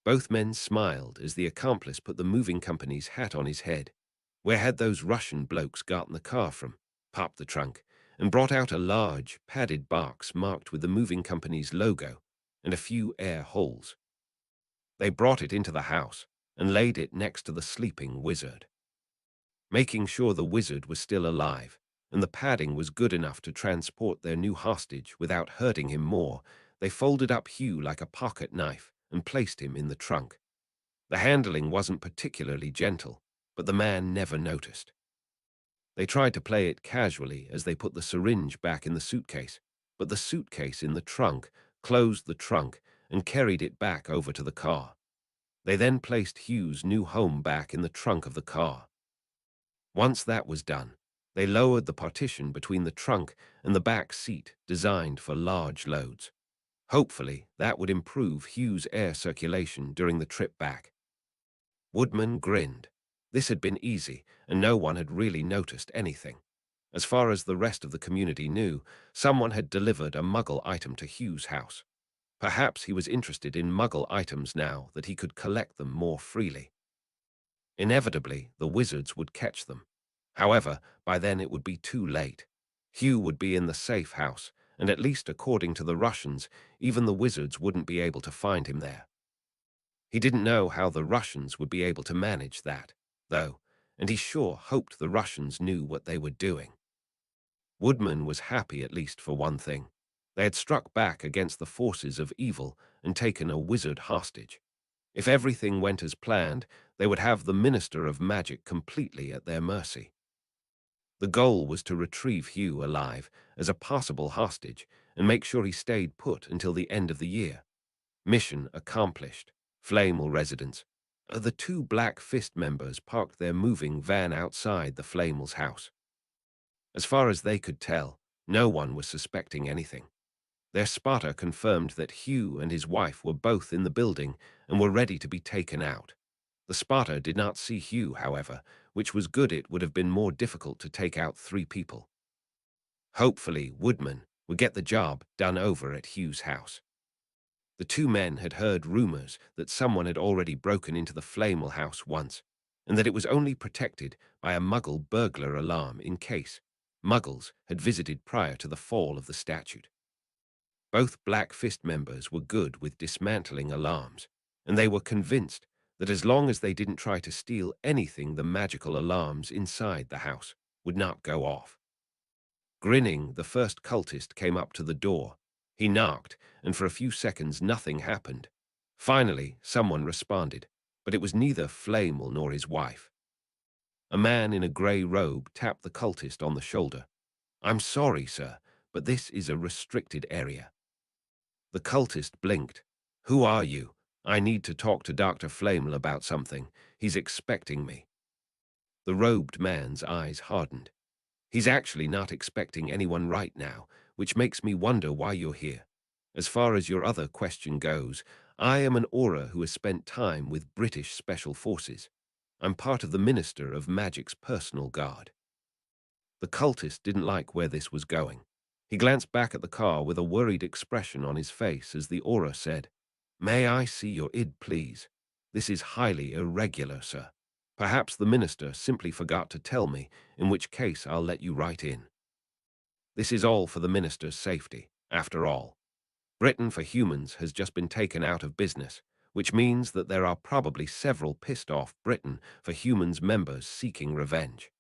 Both men smiled as the accomplice put the moving company's hat on his head. Where had those Russian blokes gotten the car from? Popped the trunk and brought out a large, padded box marked with the moving company's logo and a few air holes. They brought it into the house and laid it next to the sleeping wizard. Making sure the wizard was still alive and the padding was good enough to transport their new hostage without hurting him more, they folded up Hugh like a pocket knife and placed him in the trunk. The handling wasn't particularly gentle, but the man never noticed. They tried to play it casually as they put the syringe back in the suitcase, but the suitcase in the trunk closed the trunk and carried it back over to the car. They then placed Hugh's new home back in the trunk of the car. Once that was done, they lowered the partition between the trunk and the back seat designed for large loads. Hopefully, that would improve Hugh's air circulation during the trip back. Woodman grinned. This had been easy, and no one had really noticed anything. As far as the rest of the community knew, someone had delivered a Muggle item to Hugh's house. Perhaps he was interested in Muggle items now that he could collect them more freely. Inevitably, the wizards would catch them. However, by then it would be too late. Hugh would be in the safe house, and at least according to the Russians, even the wizards wouldn't be able to find him there. He didn't know how the Russians would be able to manage that, though, and he sure hoped the Russians knew what they were doing. Woodman was happy at least for one thing. They had struck back against the forces of evil and taken a wizard hostage. If everything went as planned, they would have the Minister of Magic completely at their mercy. The goal was to retrieve Hugh alive as a possible hostage and make sure he stayed put until the end of the year. Mission accomplished. Flamel residents. The two Black Fist members parked their moving van outside the Flamel's house. As far as they could tell, no one was suspecting anything. Their spotter confirmed that Hugh and his wife were both in the building and were ready to be taken out. The spotter did not see Hugh, however, which was good. It would have been more difficult to take out 3 people. Hopefully, Woodman would get the job done over at Hugh's house. The 2 men had heard rumors that someone had already broken into the Flamel house once, and that it was only protected by a Muggle burglar alarm in case Muggles had visited prior to the fall of the statute. Both Black Fist members were good with dismantling alarms, and they were convinced that as long as they didn't try to steal anything, the magical alarms inside the house would not go off. Grinning, the first cultist came up to the door. He knocked, and for a few seconds nothing happened. Finally, someone responded, but it was neither Flamel nor his wife. A man in a grey robe tapped the cultist on the shoulder. "I'm sorry, sir, but this is a restricted area." The cultist blinked. "Who are you? I need to talk to Dr. Flamel about something. He's expecting me." The robed man's eyes hardened. "He's actually not expecting anyone right now, which makes me wonder why you're here. As far as your other question goes, I am an Auror who has spent time with British Special Forces. I'm part of the Minister of Magic's personal guard." The cultist didn't like where this was going. He glanced back at the car with a worried expression on his face as the Auror said, "May I see your id, please? This is highly irregular, sir. Perhaps the minister simply forgot to tell me, in which case I'll let you right in. This is all for the minister's safety, after all. Britain for Humans has just been taken out of business, which means that there are probably several pissed-off Britain for Humans members seeking revenge."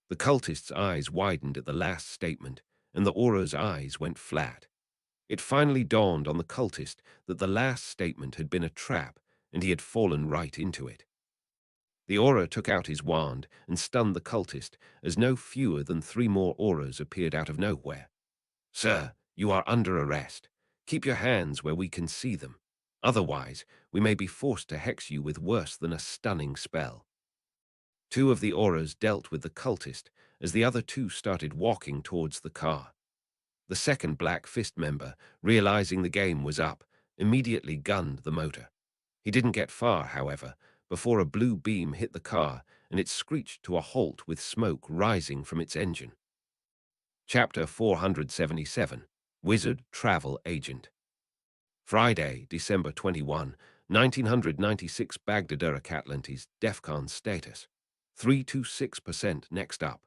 The cultist's eyes widened at the last statement, and the Auror's eyes went flat. It finally dawned on the cultist that the last statement had been a trap, and he had fallen right into it. The Auror took out his wand and stunned the cultist as no fewer than 3 more Aurors appeared out of nowhere. "Sir, you are under arrest. Keep your hands where we can see them. Otherwise, we may be forced to hex you with worse than a stunning spell." 2 of the Aurors dealt with the cultist as the other 2 started walking towards the car. The second Black Fist member, realizing the game was up, immediately gunned the motor. He didn't get far, however, before a blue beam hit the car and it screeched to a halt with smoke rising from its engine. Chapter 477, Wizard Travel Agent. Friday, December 21, 1996 Baghdad Atlantis DEFCON status. 326% next up.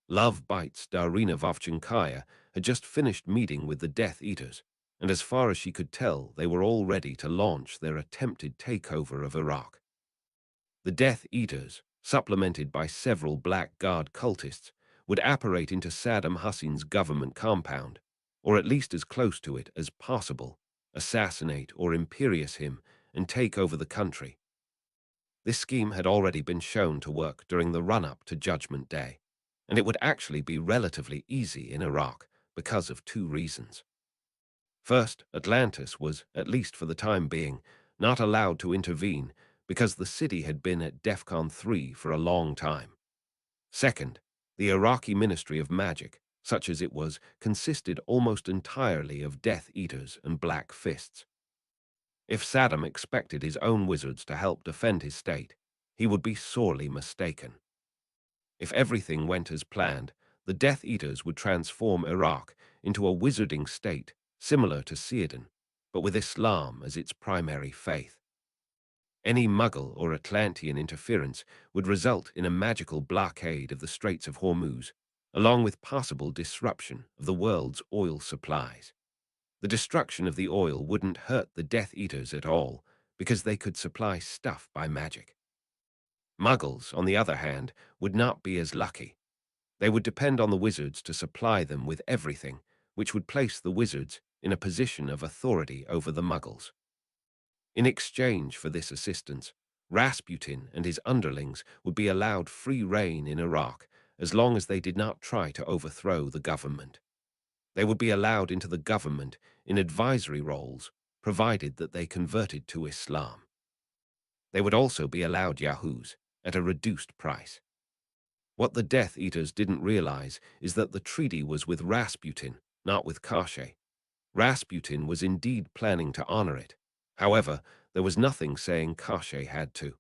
Love Bites Darina Vovchinkaya had just finished meeting with the Death Eaters, and as far as she could tell, they were all ready to launch their attempted takeover of Iraq. The Death Eaters, supplemented by several Black Guard cultists, would apparate into Saddam Hussein's government compound, or at least as close to it as possible, assassinate or imperious him, and take over the country. This scheme had already been shown to work during the run-up to Judgment Day, and it would actually be relatively easy in Iraq because of two reasons. First, Atlantis was, at least for the time being, not allowed to intervene because the city had been at DEFCON 3 for a long time. Second, the Iraqi Ministry of Magic, such as it was, consisted almost entirely of Death Eaters and Black Fists. If Saddam expected his own wizards to help defend his state, he would be sorely mistaken. If everything went as planned, the Death Eaters would transform Iraq into a wizarding state similar to Círdan, but with Islam as its primary faith. Any Muggle or Atlantean interference would result in a magical blockade of the Straits of Hormuz, along with possible disruption of the world's oil supplies. The destruction of the oil wouldn't hurt the Death Eaters at all, because they could supply stuff by magic. Muggles, on the other hand, would not be as lucky. They would depend on the wizards to supply them with everything, which would place the wizards in a position of authority over the Muggles. In exchange for this assistance, Rasputin and his underlings would be allowed free rein in Iraq as long as they did not try to overthrow the government. They would be allowed into the government in advisory roles, provided that they converted to Islam. They would also be allowed yahoos at a reduced price. What the Death Eaters didn't realize is that the treaty was with Rasputin, not with Kashay. Rasputin was indeed planning to honor it. However, there was nothing saying Kashay had to.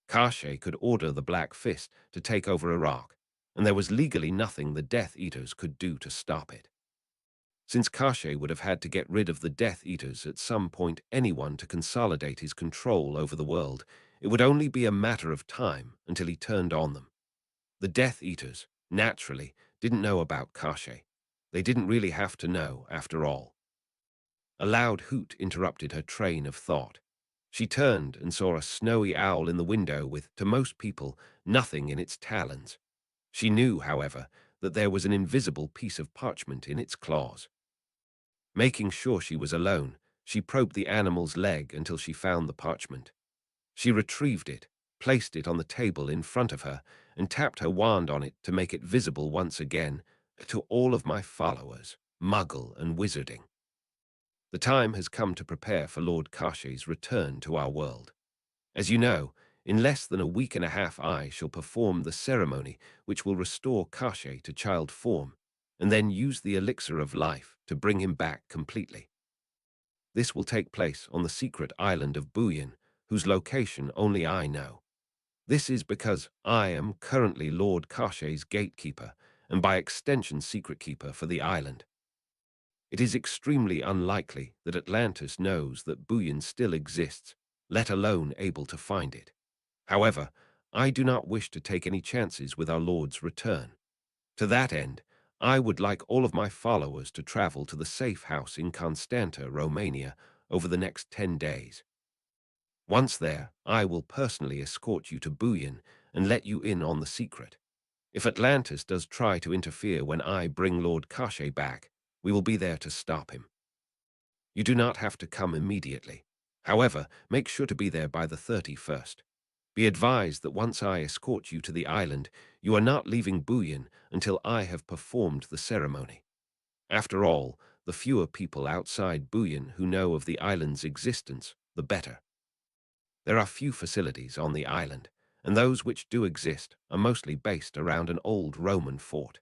Kashay could order the Black Fist to take over Iraq, and there was legally nothing the Death Eaters could do to stop it. Since Kashay would have had to get rid of the Death Eaters at some point anyone to consolidate his control over the world, it would only be a matter of time until he turned on them. The Death Eaters, naturally, didn't know about Kashay. They didn't really have to know, after all. A loud hoot interrupted her train of thought. She turned and saw a snowy owl in the window with, to most people, nothing in its talons. She knew, however, that there was an invisible piece of parchment in its claws. Making sure she was alone, she probed the animal's leg until she found the parchment. She retrieved it, placed it on the table in front of her, and tapped her wand on it to make it visible once again to all of my followers, Muggle and Wizarding. The time has come to prepare for Lord Kashay's return to our world. As you know, in less than a week and a half I shall perform the ceremony which will restore Kashay to child form, and then use the elixir of life to bring him back completely. This will take place on the secret island of Buyin, whose location only I know. This is because I am currently Lord Kashay's gatekeeper, and by extension secret keeper for the island. It is extremely unlikely that Atlantis knows that Buyin still exists, let alone able to find it. However, I do not wish to take any chances with our Lord's return. To that end, I would like all of my followers to travel to the safe house in Constanta, Romania, over the next 10 days. Once there, I will personally escort you to Buyin and let you in on the secret. If Atlantis does try to interfere when I bring Lord Kashay back, we will be there to stop him. You do not have to come immediately. However, make sure to be there by the 31st. Be advised that once I escort you to the island, you are not leaving Buyin until I have performed the ceremony. After all, the fewer people outside Buyin who know of the island's existence, the better. There are few facilities on the island, and those which do exist are mostly based around an old Roman fort.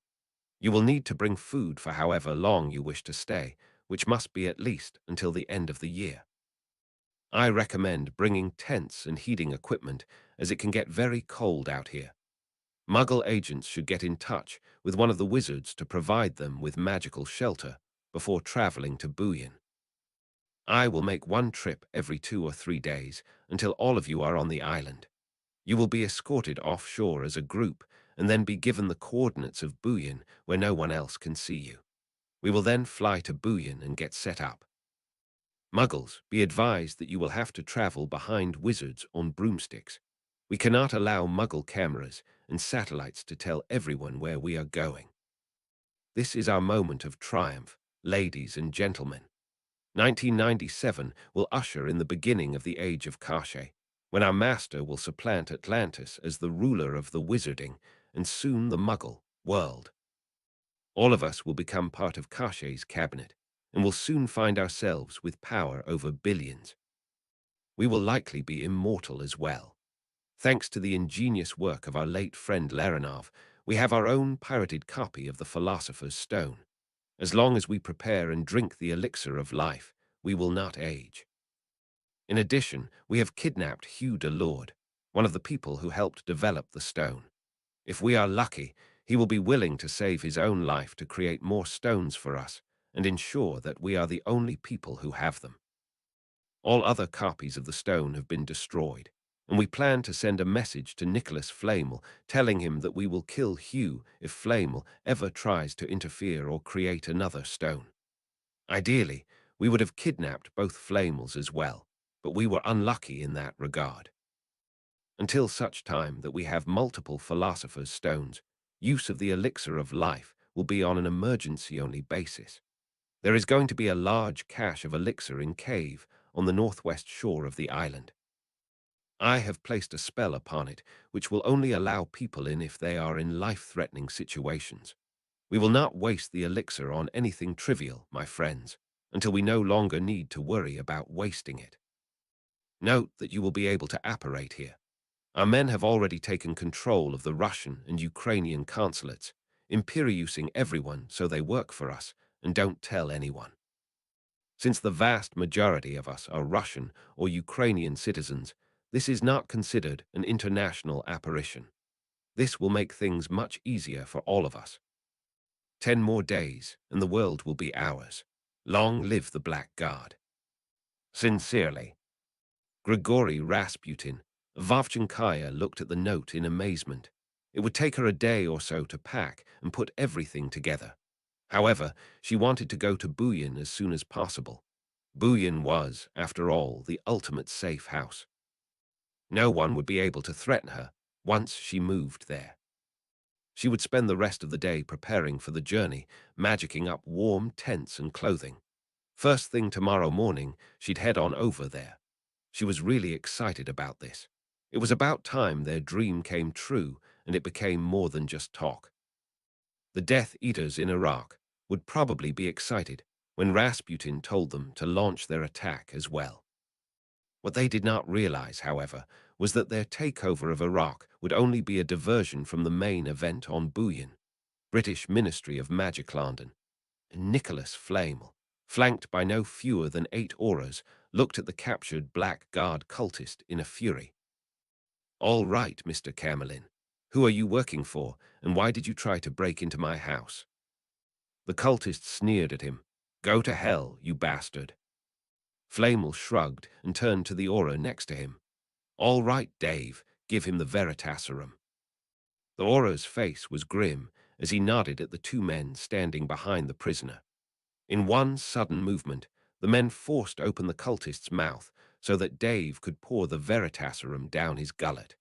You will need to bring food for however long you wish to stay, which must be at least until the end of the year. I recommend bringing tents and heating equipment, as it can get very cold out here. Muggle agents should get in touch with one of the wizards to provide them with magical shelter before traveling to Buyin. I will make one trip every 2 or 3 days until all of you are on the island. You will be escorted offshore as a group and then be given the coordinates of Bouillon where no one else can see you. We will then fly to Bouillon and get set up. Muggles, be advised that you will have to travel behind wizards on broomsticks. We cannot allow Muggle cameras and satellites to tell everyone where we are going. This is our moment of triumph, ladies and gentlemen. 1997 will usher in the beginning of the Age of Kashe, when our master will supplant Atlantis as the ruler of the wizarding and soon the Muggle world. All of us will become part of Kashe's cabinet and will soon find ourselves with power over billions. We will likely be immortal as well. Thanks to the ingenious work of our late friend Laranov, we have our own pirated copy of the Philosopher's Stone. As long as we prepare and drink the elixir of life, we will not age. In addition, we have kidnapped Hugh DeLorean, one of the people who helped develop the stone. If we are lucky, he will be willing to save his own life to create more stones for us and ensure that we are the only people who have them. All other copies of the stone have been destroyed, and we plan to send a message to Nicholas Flamel telling him that we will kill Hugh if Flamel ever tries to interfere or create another stone. Ideally, we would have kidnapped both Flamels as well, but we were unlucky in that regard. Until such time that we have multiple Philosopher's Stones, use of the elixir of life will be on an emergency-only basis. There is going to be a large cache of elixir in cave on the northwest shore of the island. I have placed a spell upon it, which will only allow people in if they are in life-threatening situations. We will not waste the elixir on anything trivial, my friends, until we no longer need to worry about wasting it. Note that you will be able to apparate here. Our men have already taken control of the Russian and Ukrainian consulates, imperiusing everyone so they work for us and don't tell anyone. Since the vast majority of us are Russian or Ukrainian citizens, this is not considered an international apparition. This will make things much easier for all of us. 10 more days, and the world will be ours. Long live the Black Guard. Sincerely. Grigory Rasputin. Vovchankaya looked at the note in amazement. It would take her a day or so to pack and put everything together. However, she wanted to go to Bouillon as soon as possible. Bouillon was, after all, the ultimate safe house. No one would be able to threaten her once she moved there. She would spend the rest of the day preparing for the journey, magicking up warm tents and clothing. First thing tomorrow morning, she'd head on over there. She was really excited about this. It was about time their dream came true, and it became more than just talk. The Death Eaters in Iraq would probably be excited when Rasputin told them to launch their attack as well. What they did not realize, however, was that their takeover of Iraq would only be a diversion from the main event on Bouillon. British Ministry of Magic London. Nicholas Flamel, flanked by no fewer than 8 auras, looked at the captured Black Guard cultist in a fury. "All right, Mr. Camelin. Who are you working for, and why did you try to break into my house?" The cultist sneered at him. "Go to hell, you bastard." Flamel shrugged and turned to the aura next to him. "All right, Dave, give him the Veritaserum." The aura's face was grim as he nodded at the 2 men standing behind the prisoner. In one sudden movement, the men forced open the cultist's mouth so that Dave could pour the Veritaserum down his gullet.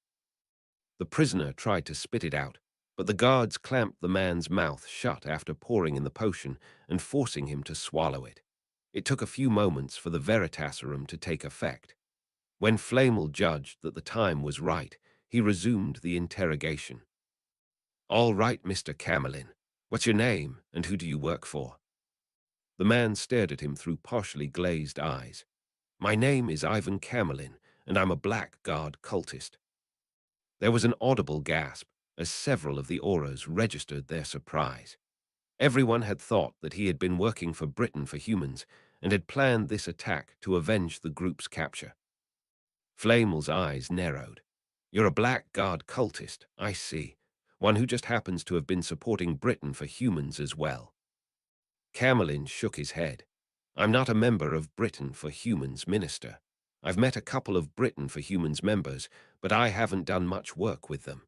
The prisoner tried to spit it out, but the guards clamped the man's mouth shut after pouring in the potion and forcing him to swallow it. It took a few moments for the Veritaserum to take effect. When Flamel judged that the time was right, he resumed the interrogation. "All right, Mr. Camelin. What's your name, and who do you work for?" The man stared at him through partially glazed eyes. "My name is Ivan Camelin, and I'm a Black Guard cultist." There was an audible gasp as several of the auras registered their surprise. Everyone had thought that he had been working for Britain for Humans and had planned this attack to avenge the group's capture. Flamel's eyes narrowed. "You're a Black Guard cultist, I see. One who just happens to have been supporting Britain for Humans as well." Camelin shook his head. I'm not a member of Britain for Humans minister. I've met a couple of Britain for Humans members, but I haven't done much work with them.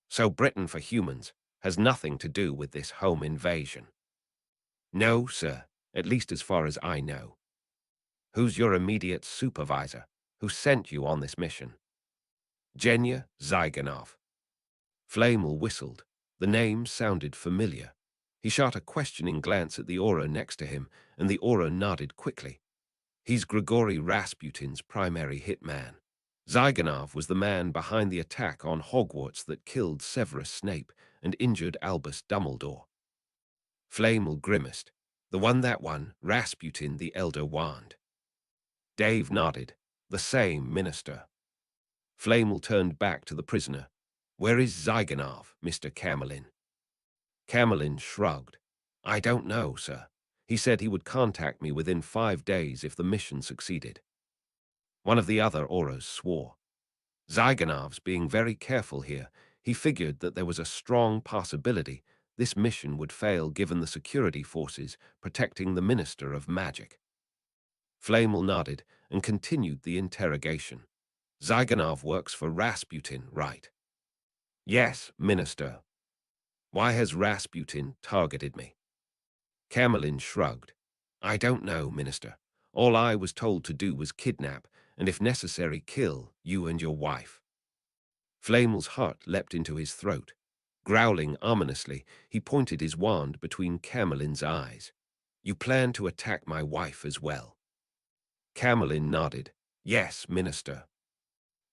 So Britain for Humans has nothing to do with this home invasion. No, sir, at least as far as I know. Who's your immediate supervisor? Who sent you on this mission? Genya Zyganov. Flamel whistled. The name sounded familiar. He shot a questioning glance at the aura next to him, and the aura nodded quickly. He's Grigory Rasputin's primary hitman. Zyganov was the man behind the attack on Hogwarts that killed Severus Snape and injured Albus Dumbledore. Flamel grimaced. The one, Rasputin the Elder Wand. Dave nodded. The same, Minister. Flamel turned back to the prisoner. Where is Zyganov, Mr. Camelin? Camelin shrugged. I don't know, sir. He said he would contact me within 5 days if the mission succeeded. One of the other auras swore. Zyganov's being very careful here. He figured that there was a strong possibility this mission would fail given the security forces protecting the Minister of Magic. Flamel nodded and continued the interrogation. Zyganov works for Rasputin, right? Yes, Minister. Why has Rasputin targeted me? Camelin shrugged. I don't know, Minister. All I was told to do was kidnap, and if necessary kill, you and your wife. Flamel's heart leapt into his throat. Growling ominously, he pointed his wand between Camelin's eyes. You plan to attack my wife as well? Camelin nodded. Yes, Minister.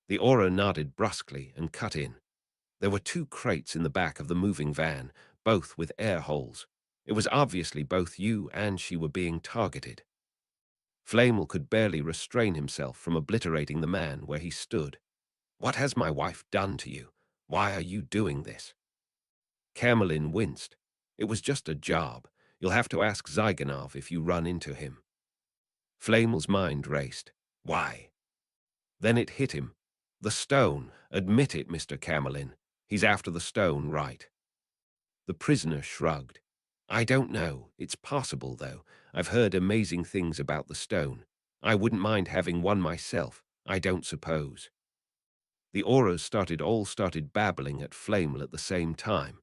The aura nodded brusquely and cut in. There were 2 crates in the back of the moving van, both with air holes. It was obviously both you and she were being targeted. Flamel could barely restrain himself from obliterating the man where he stood. What has my wife done to you? Why are you doing this? Camelin winced. It was just a job. You'll have to ask Zyganov if you run into him. Flamel's mind raced. Why? Then it hit him. The stone. Admit it, Mr. Camelin. He's after the stone, right? The prisoner shrugged. I don't know. It's possible, though. I've heard amazing things about the stone. I wouldn't mind having one myself, I don't suppose. The auras started babbling at Flamel at the same time.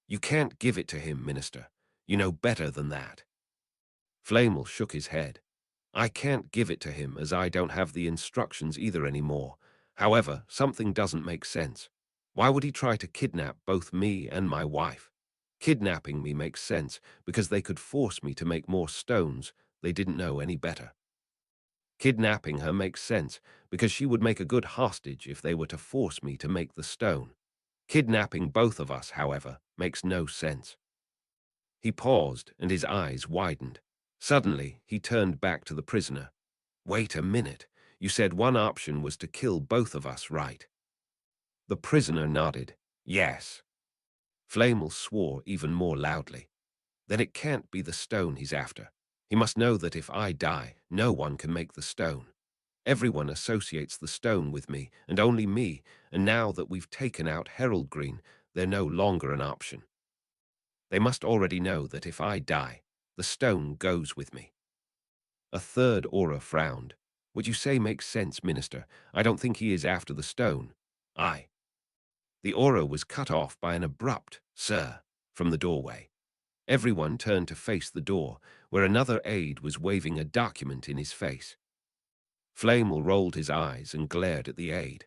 You can't give it to him, Minister. You know better than that. Flamel shook his head. I can't give it to him as I don't have the instructions either anymore. However, something doesn't make sense. Why would he try to kidnap both me and my wife? Kidnapping me makes sense because they could force me to make more stones. They didn't know any better. Kidnapping her makes sense because she would make a good hostage if they were to force me to make the stone. Kidnapping both of us, however, makes no sense. He paused and his eyes widened. Suddenly, he turned back to the prisoner. Wait a minute. You said one option was to kill both of us, right? The prisoner nodded. Yes. Flamel swore even more loudly. Then it can't be the stone he's after. He must know that if I die, no one can make the stone. Everyone associates the stone with me, and only me, and now that we've taken out Herald Green, they're no longer an option. They must already know that if I die, the stone goes with me. A third aura frowned. What you say makes sense, Minister. I don't think he is after the stone. The aura was cut off by an abrupt, sir, from the doorway. Everyone turned to face the door, where another aide was waving a document in his face. Flamel rolled his eyes and glared at the aide.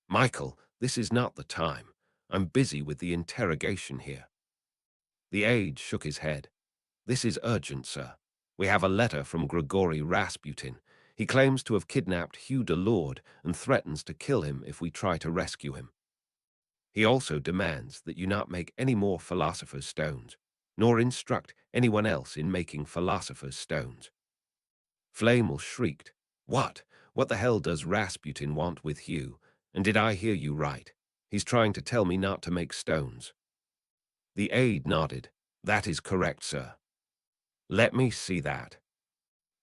Michael, this is not the time. I'm busy with the interrogation here. The aide shook his head. This is urgent, sir. We have a letter from Grigory Rasputin. He claims to have kidnapped Hugh DeLorean and threatens to kill him if we try to rescue him. He also demands that you not make any more philosopher's stones, nor instruct anyone else in making philosopher's stones. Flamel shrieked. What? What the hell does Rasputin want with Hugh? And did I hear you right? He's trying to tell me not to make stones. The aide nodded. That is correct, sir. Let me see that.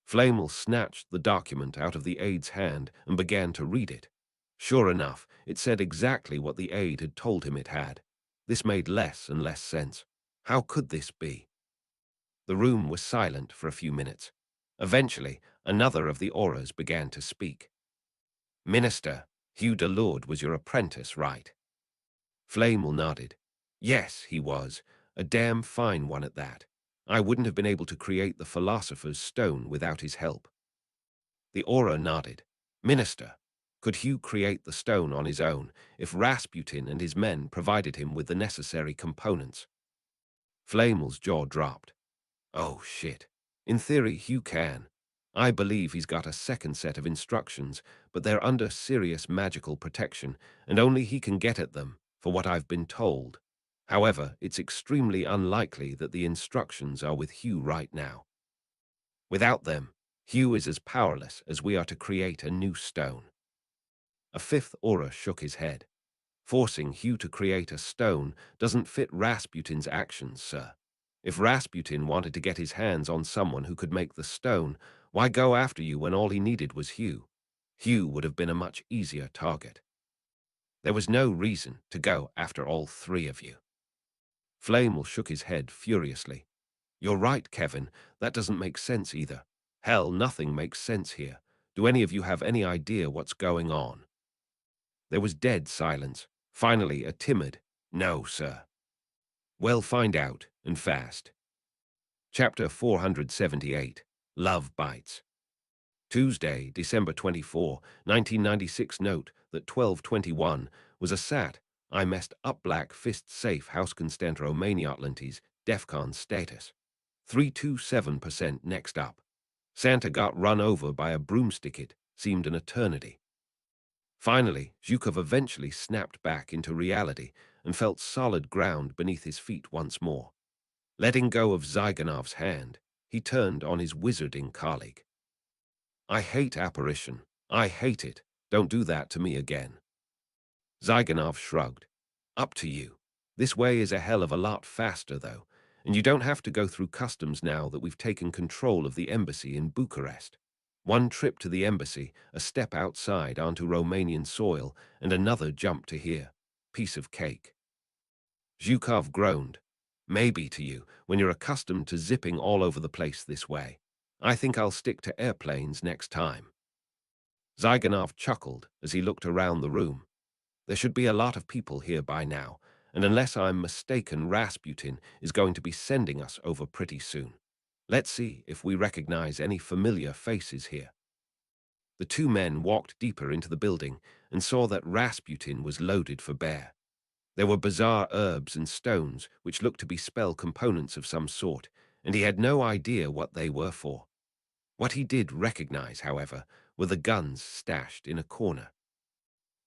Flamel snatched the document out of the aide's hand and began to read it. Sure enough, it said exactly what the aide had told him it had. This made less and less sense. How could this be? The room was silent for a few minutes. Eventually, another of the auras began to speak. Minister, Hugh de Lord was your apprentice, right? Flamel nodded. Yes, he was. A damn fine one at that. I wouldn't have been able to create the Philosopher's Stone without his help. The aura nodded. Minister, could Hugh create the stone on his own if Rasputin and his men provided him with the necessary components? Flamel's jaw dropped. Oh, shit. In theory, Hugh can. I believe he's got a second set of instructions, but they're under serious magical protection, and only he can get at them, for what I've been told. However, it's extremely unlikely that the instructions are with Hugh right now. Without them, Hugh is as powerless as we are to create a new stone. A fifth aura shook his head. Forcing Hugh to create a stone doesn't fit Rasputin's actions, sir. If Rasputin wanted to get his hands on someone who could make the stone, why go after you when all he needed was Hugh? Hugh would have been a much easier target. There was no reason to go after all three of you. Flamel shook his head furiously. You're right, Kevin. That doesn't make sense either. Hell, nothing makes sense here. Do any of you have any idea what's going on? There was dead silence. Finally, a timid, "No, sir." Well, find out, and fast. Chapter 478, Love Bites. Tuesday, December 24, 1996. Note that 1221 was a sat. I messed up Black Fist safe house constant Romania Atlantis, DEFCON status. 327% next up. Santa got run over by a broomstick. It seemed an eternity. Finally, Zhukov eventually snapped back into reality and felt solid ground beneath his feet once more. Letting go of Zyganov's hand, he turned on his wizarding colleague. I hate apparition. I hate it. Don't do that to me again. Zyganov shrugged. Up to you. This way is a hell of a lot faster, though, and you don't have to go through customs now that we've taken control of the embassy in Bucharest. One trip to the embassy, a step outside onto Romanian soil, and another jump to here. Piece of cake. Zhukov groaned. Maybe to you, when you're accustomed to zipping all over the place this way. I think I'll stick to airplanes next time. Zyganov chuckled as he looked around the room. There should be a lot of people here by now, and unless I'm mistaken, Rasputin is going to be sending us over pretty soon. Let's see if we recognize any familiar faces here. The two men walked deeper into the building and saw that Rasputin was loaded for bear. There were bizarre herbs and stones which looked to be spell components of some sort, and he had no idea what they were for. What he did recognize, however, were the guns stashed in a corner.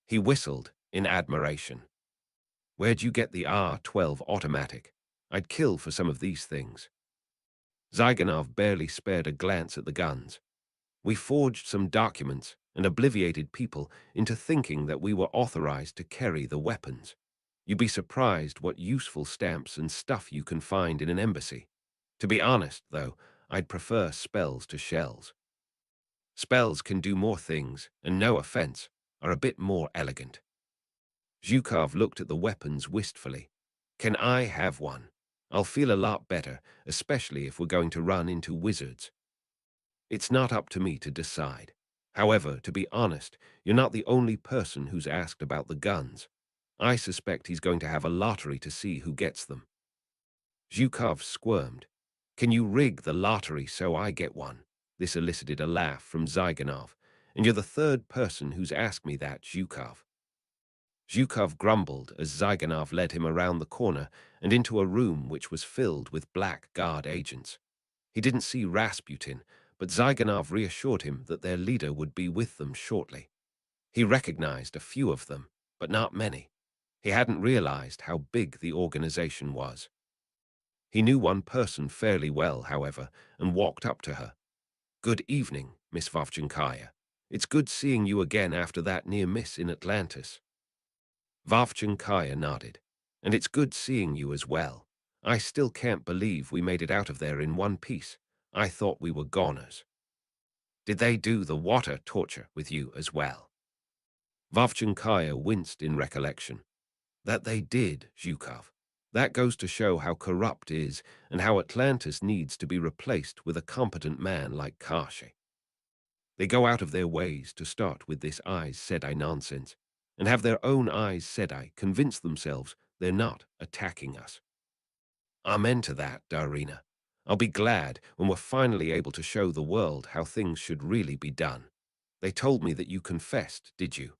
He whistled in admiration. Where'd you get the R-12 automatic? I'd kill for some of these things. Zyganov barely spared a glance at the guns. We forged some documents and obliviated people into thinking that we were authorized to carry the weapons. You'd be surprised what useful stamps and stuff you can find in an embassy. To be honest, though, I'd prefer spells to shells. Spells can do more things, and no offense, are a bit more elegant. Zhukov looked at the weapons wistfully. Can I have one? I'll feel a lot better, especially if we're going to run into wizards. It's not up to me to decide. However, to be honest, you're not the only person who's asked about the guns. I suspect he's going to have a lottery to see who gets them. Zhukov squirmed. Can you rig the lottery so I get one? This elicited a laugh from Zyganov. And you're the third person who's asked me that, Zhukov. Zhukov grumbled as Zyganov led him around the corner and into a room which was filled with Black Guard agents. He didn't see Rasputin, but Zyganov reassured him that their leader would be with them shortly. He recognized a few of them, but not many. He hadn't realized how big the organization was. He knew one person fairly well, however, and walked up to her. Good evening, Miss Vovchenkaya. It's good seeing you again after that near miss in Atlantis. Vovchenkaya nodded. And it's good seeing you as well. I still can't believe we made it out of there in one piece. I thought we were goners. Did they do the water torture with you as well? Vovchenkaya winced in recollection. That they did, Zhukov. That goes to show how corrupt is and how Atlantis needs to be replaced with a competent man like Kashi. They go out of their ways to start with this Aes Sedai nonsense, and have their own Aes Sedai convince themselves they're not attacking us. Amen to that, Darina. I'll be glad when we're finally able to show the world how things should really be done. They told me that you confessed, did you?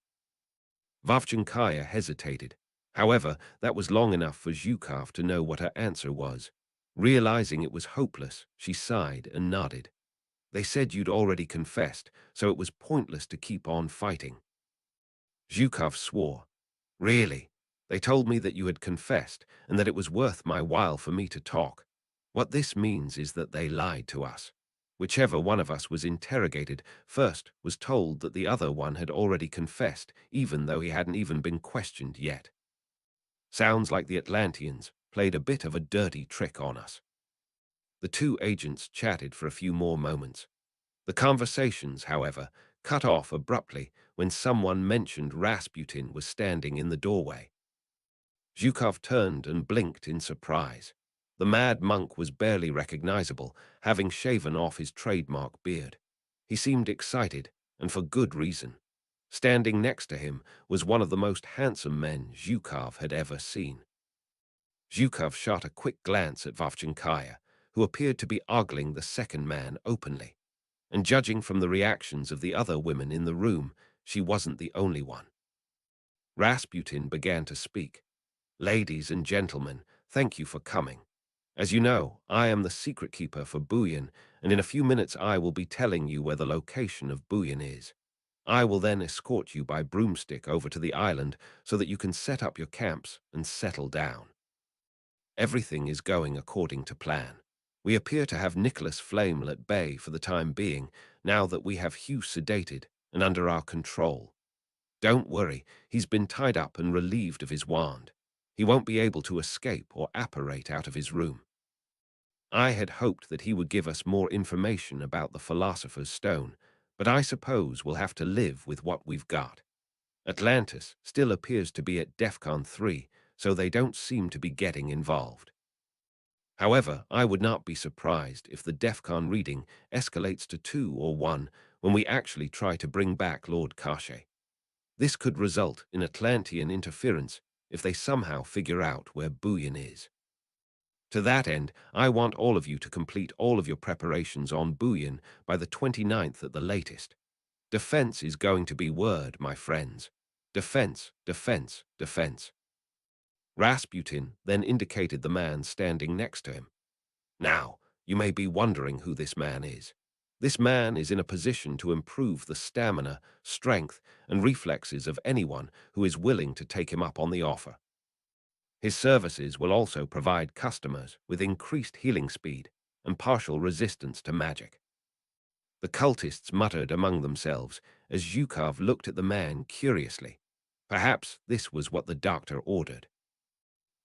Vavchankaya hesitated. However, that was long enough for Zhukov to know what her answer was. Realizing it was hopeless, she sighed and nodded. They said you'd already confessed, so it was pointless to keep on fighting. Zhukov swore. Really? They told me that you had confessed, and that it was worth my while for me to talk. What this means is that they lied to us. Whichever one of us was interrogated first was told that the other one had already confessed, even though he hadn't even been questioned yet. Sounds like the Atlanteans played a bit of a dirty trick on us. The two agents chatted for a few more moments. The conversations, however, cut off abruptly when someone mentioned Rasputin was standing in the doorway. Zhukov turned and blinked in surprise. The mad monk was barely recognizable, having shaven off his trademark beard. He seemed excited, and for good reason. Standing next to him was one of the most handsome men Zhukov had ever seen. Zhukov shot a quick glance at Vavchankaya, who appeared to be ogling the second man openly. And judging from the reactions of the other women in the room, she wasn't the only one. Rasputin began to speak. Ladies and gentlemen, thank you for coming. As you know, I am the secret keeper for Buyan, and in a few minutes I will be telling you where the location of Buyan is. I will then escort you by broomstick over to the island so that you can set up your camps and settle down. Everything is going according to plan. We appear to have Nicholas Flamel at bay for the time being, now that we have Hugh sedated and under our control. Don't worry, he's been tied up and relieved of his wand. He won't be able to escape or apparate out of his room. I had hoped that he would give us more information about the Philosopher's Stone, but I suppose we'll have to live with what we've got. Atlantis still appears to be at DEFCON 3, so they don't seem to be getting involved. However, I would not be surprised if the DEFCON reading escalates to 2 or 1 when we actually try to bring back Lord Kashi. This could result in Atlantean interference if they somehow figure out where Buyan is. To that end, I want all of you to complete all of your preparations on Buyan by the 29th at the latest. Defense is going to be word, my friends. Defense, defense, defense. Rasputin then indicated the man standing next to him. Now, you may be wondering who this man is. This man is in a position to improve the stamina, strength, and reflexes of anyone who is willing to take him up on the offer. His services will also provide customers with increased healing speed and partial resistance to magic. The cultists muttered among themselves as Zhukov looked at the man curiously. Perhaps this was what the doctor ordered.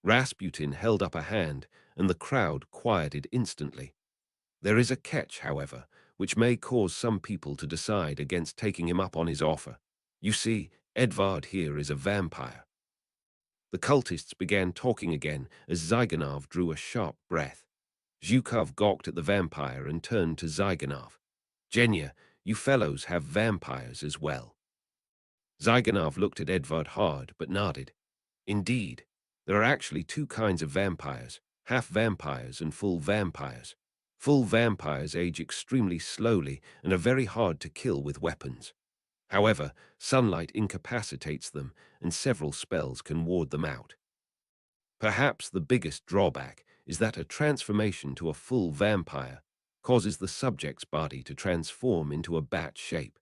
Rasputin held up a hand, and the crowd quieted instantly. There is a catch, however, which may cause some people to decide against taking him up on his offer. You see, Edvard here is a vampire. The cultists began talking again as Zyganov drew a sharp breath. Zhukov gawked at the vampire and turned to Zyganov. Genya, you fellows have vampires as well. Zyganov looked at Edvard hard but nodded. Indeed, there are actually two kinds of vampires, half vampires and full vampires. Full vampires age extremely slowly and are very hard to kill with weapons. However, sunlight incapacitates them, and several spells can ward them out. Perhaps the biggest drawback is that a transformation to a full vampire causes the subject's body to transform into a bat shape,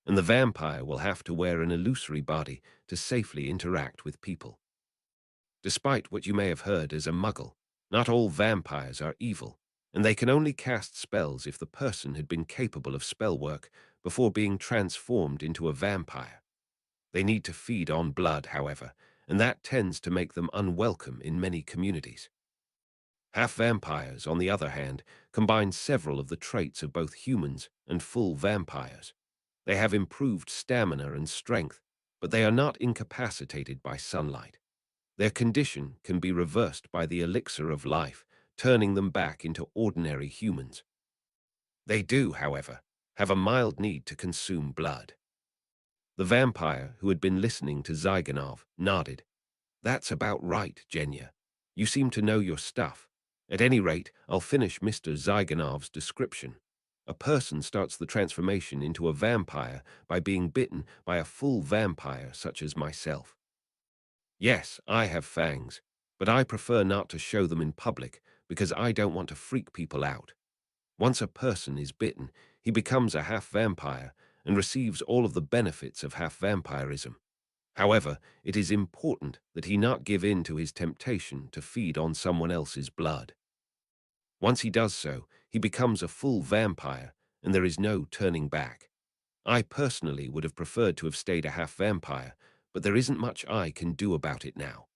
and the vampire will have to wear an illusory body to safely interact with people. Despite what you may have heard as a muggle, not all vampires are evil, and they can only cast spells if the person had been capable of spell work before being transformed into a vampire. They need to feed on blood, however, and that tends to make them unwelcome in many communities. Half-vampires, on the other hand, combine several of the traits of both humans and full vampires. They have improved stamina and strength, but they are not incapacitated by sunlight. Their condition can be reversed by the elixir of life, turning them back into ordinary humans. They do, however, have a mild need to consume blood. The vampire, who had been listening to Zyganov, nodded. That's about right, Genya. You seem to know your stuff. At any rate, I'll finish Mr. Zyganov's description. A person starts the transformation into a vampire by being bitten by a full vampire such as myself. Yes, I have fangs, but I prefer not to show them in public because I don't want to freak people out. Once a person is bitten, he becomes a half-vampire and receives all of the benefits of half-vampirism. However, it is important that he not give in to his temptation to feed on someone else's blood. Once he does so, he becomes a full vampire, and there is no turning back. I personally would have preferred to have stayed a half-vampire, but there isn't much I can do about it now.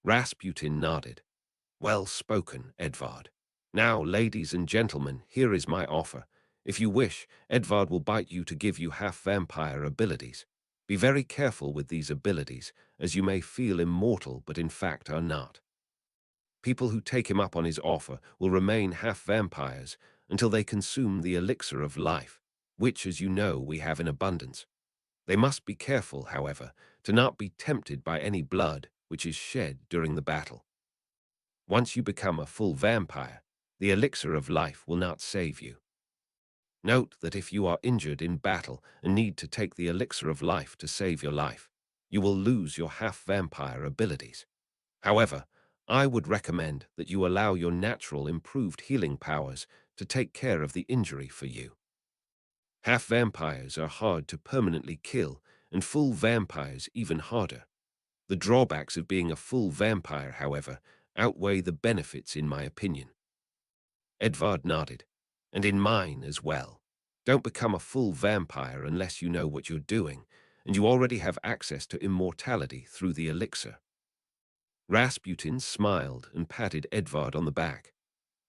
Rasputin nodded. Well spoken, Edvard. Now, ladies and gentlemen, here is my offer. If you wish, Edvard will bite you to give you half-vampire abilities. Be very careful with these abilities, as you may feel immortal but in fact are not. People who take him up on his offer will remain half-vampires until they consume the elixir of life, which, as you know, we have in abundance. They must be careful, however, to not be tempted by any blood which is shed during the battle. Once you become a full vampire, the elixir of life will not save you. Note that if you are injured in battle and need to take the elixir of life to save your life, you will lose your half-vampire abilities. However, I would recommend that you allow your natural improved healing powers to take care of the injury for you. Half-vampires are hard to permanently kill, and full vampires even harder. The drawbacks of being a full vampire, however, outweigh the benefits in my opinion. Edvard nodded. And in mine as well. Don't become a full vampire unless you know what you're doing, and you already have access to immortality through the elixir. Rasputin smiled and patted Edvard on the back.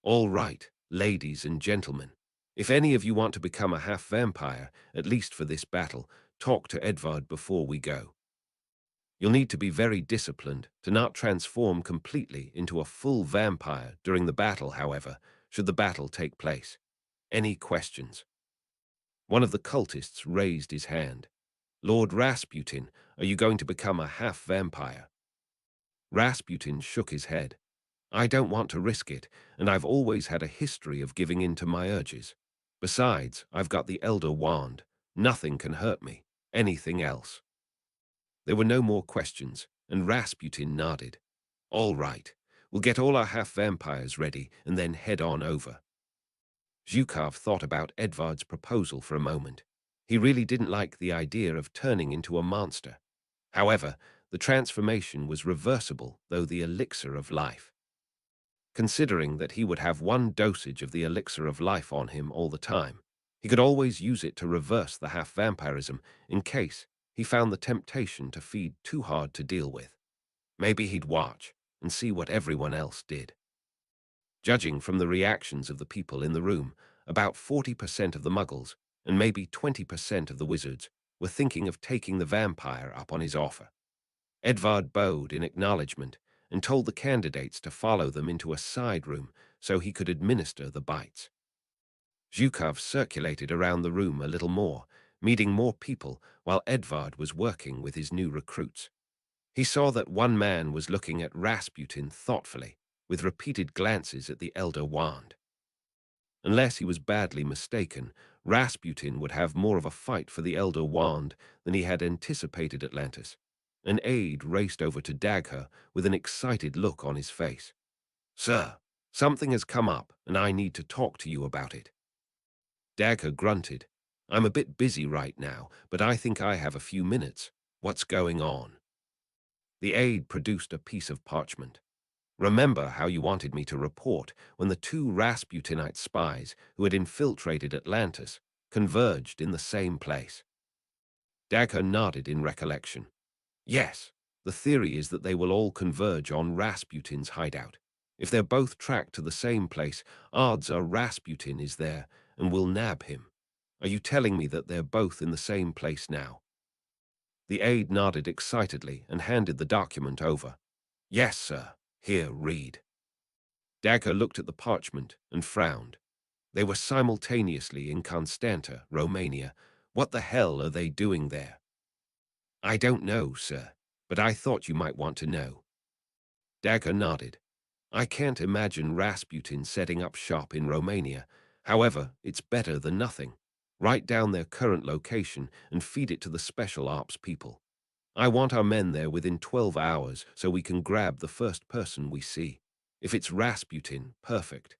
All right, ladies and gentlemen. If any of you want to become a half-vampire, at least for this battle, talk to Edvard before we go. You'll need to be very disciplined to not transform completely into a full vampire during the battle, however, should the battle take place. Any questions? One of the cultists raised his hand. Lord Rasputin, are you going to become a half-vampire? Rasputin shook his head. I don't want to risk it, and I've always had a history of giving in to my urges. Besides, I've got the Elder Wand. Nothing can hurt me. Anything else? There were no more questions, and Rasputin nodded. All right, we'll get all our half-vampires ready and then head on over. Zhukov thought about Edvard's proposal for a moment. He really didn't like the idea of turning into a monster. However, the transformation was reversible, though the elixir of life. Considering that he would have one dosage of the elixir of life on him all the time, he could always use it to reverse the half-vampirism in case he found the temptation to feed too hard to deal with. Maybe he'd watch and see what everyone else did. Judging from the reactions of the people in the room, about 40% of the Muggles and maybe 20% of the wizards were thinking of taking the vampire up on his offer. Edvard bowed in acknowledgement and told the candidates to follow them into a side room so he could administer the bites. Zhukov circulated around the room a little more, meeting more people while Edvard was working with his new recruits. He saw that one man was looking at Rasputin thoughtfully, with repeated glances at the Elder Wand. Unless he was badly mistaken, Rasputin would have more of a fight for the Elder Wand than he had anticipated. Atlantis. An aide raced over to Dagher with an excited look on his face. Sir, something has come up, and I need to talk to you about it. Dagher grunted. I'm a bit busy right now, but I think I have a few minutes. What's going on? The aide produced a piece of parchment. Remember how you wanted me to report when the two Rasputinite spies who had infiltrated Atlantis converged in the same place? Dagher nodded in recollection. Yes, the theory is that they will all converge on Rasputin's hideout. If they're both tracked to the same place, odds are Rasputin is there and will nab him. Are you telling me that they're both in the same place now? The aide nodded excitedly and handed the document over. Yes, sir. Here, read. Dagger looked at the parchment and frowned. They were simultaneously in Constanta, Romania. What the hell are they doing there? I don't know, sir, but I thought you might want to know. Dagger nodded. I can't imagine Rasputin setting up shop in Romania. However, it's better than nothing. Write down their current location and feed it to the special ops people. I want our men there within 12 hours so we can grab the first person we see. If it's Rasputin, perfect.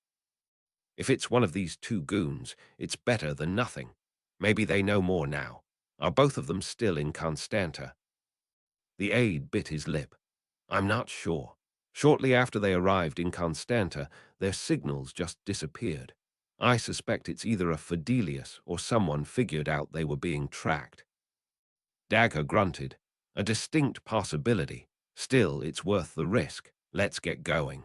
If it's one of these two goons, it's better than nothing. Maybe they know more now. Are both of them still in Constanta? The aide bit his lip. I'm not sure. Shortly after they arrived in Constanta, their signals just disappeared. I suspect it's either a Fidelius or someone figured out they were being tracked. Dagger grunted. A distinct possibility. Still, it's worth the risk. Let's get going.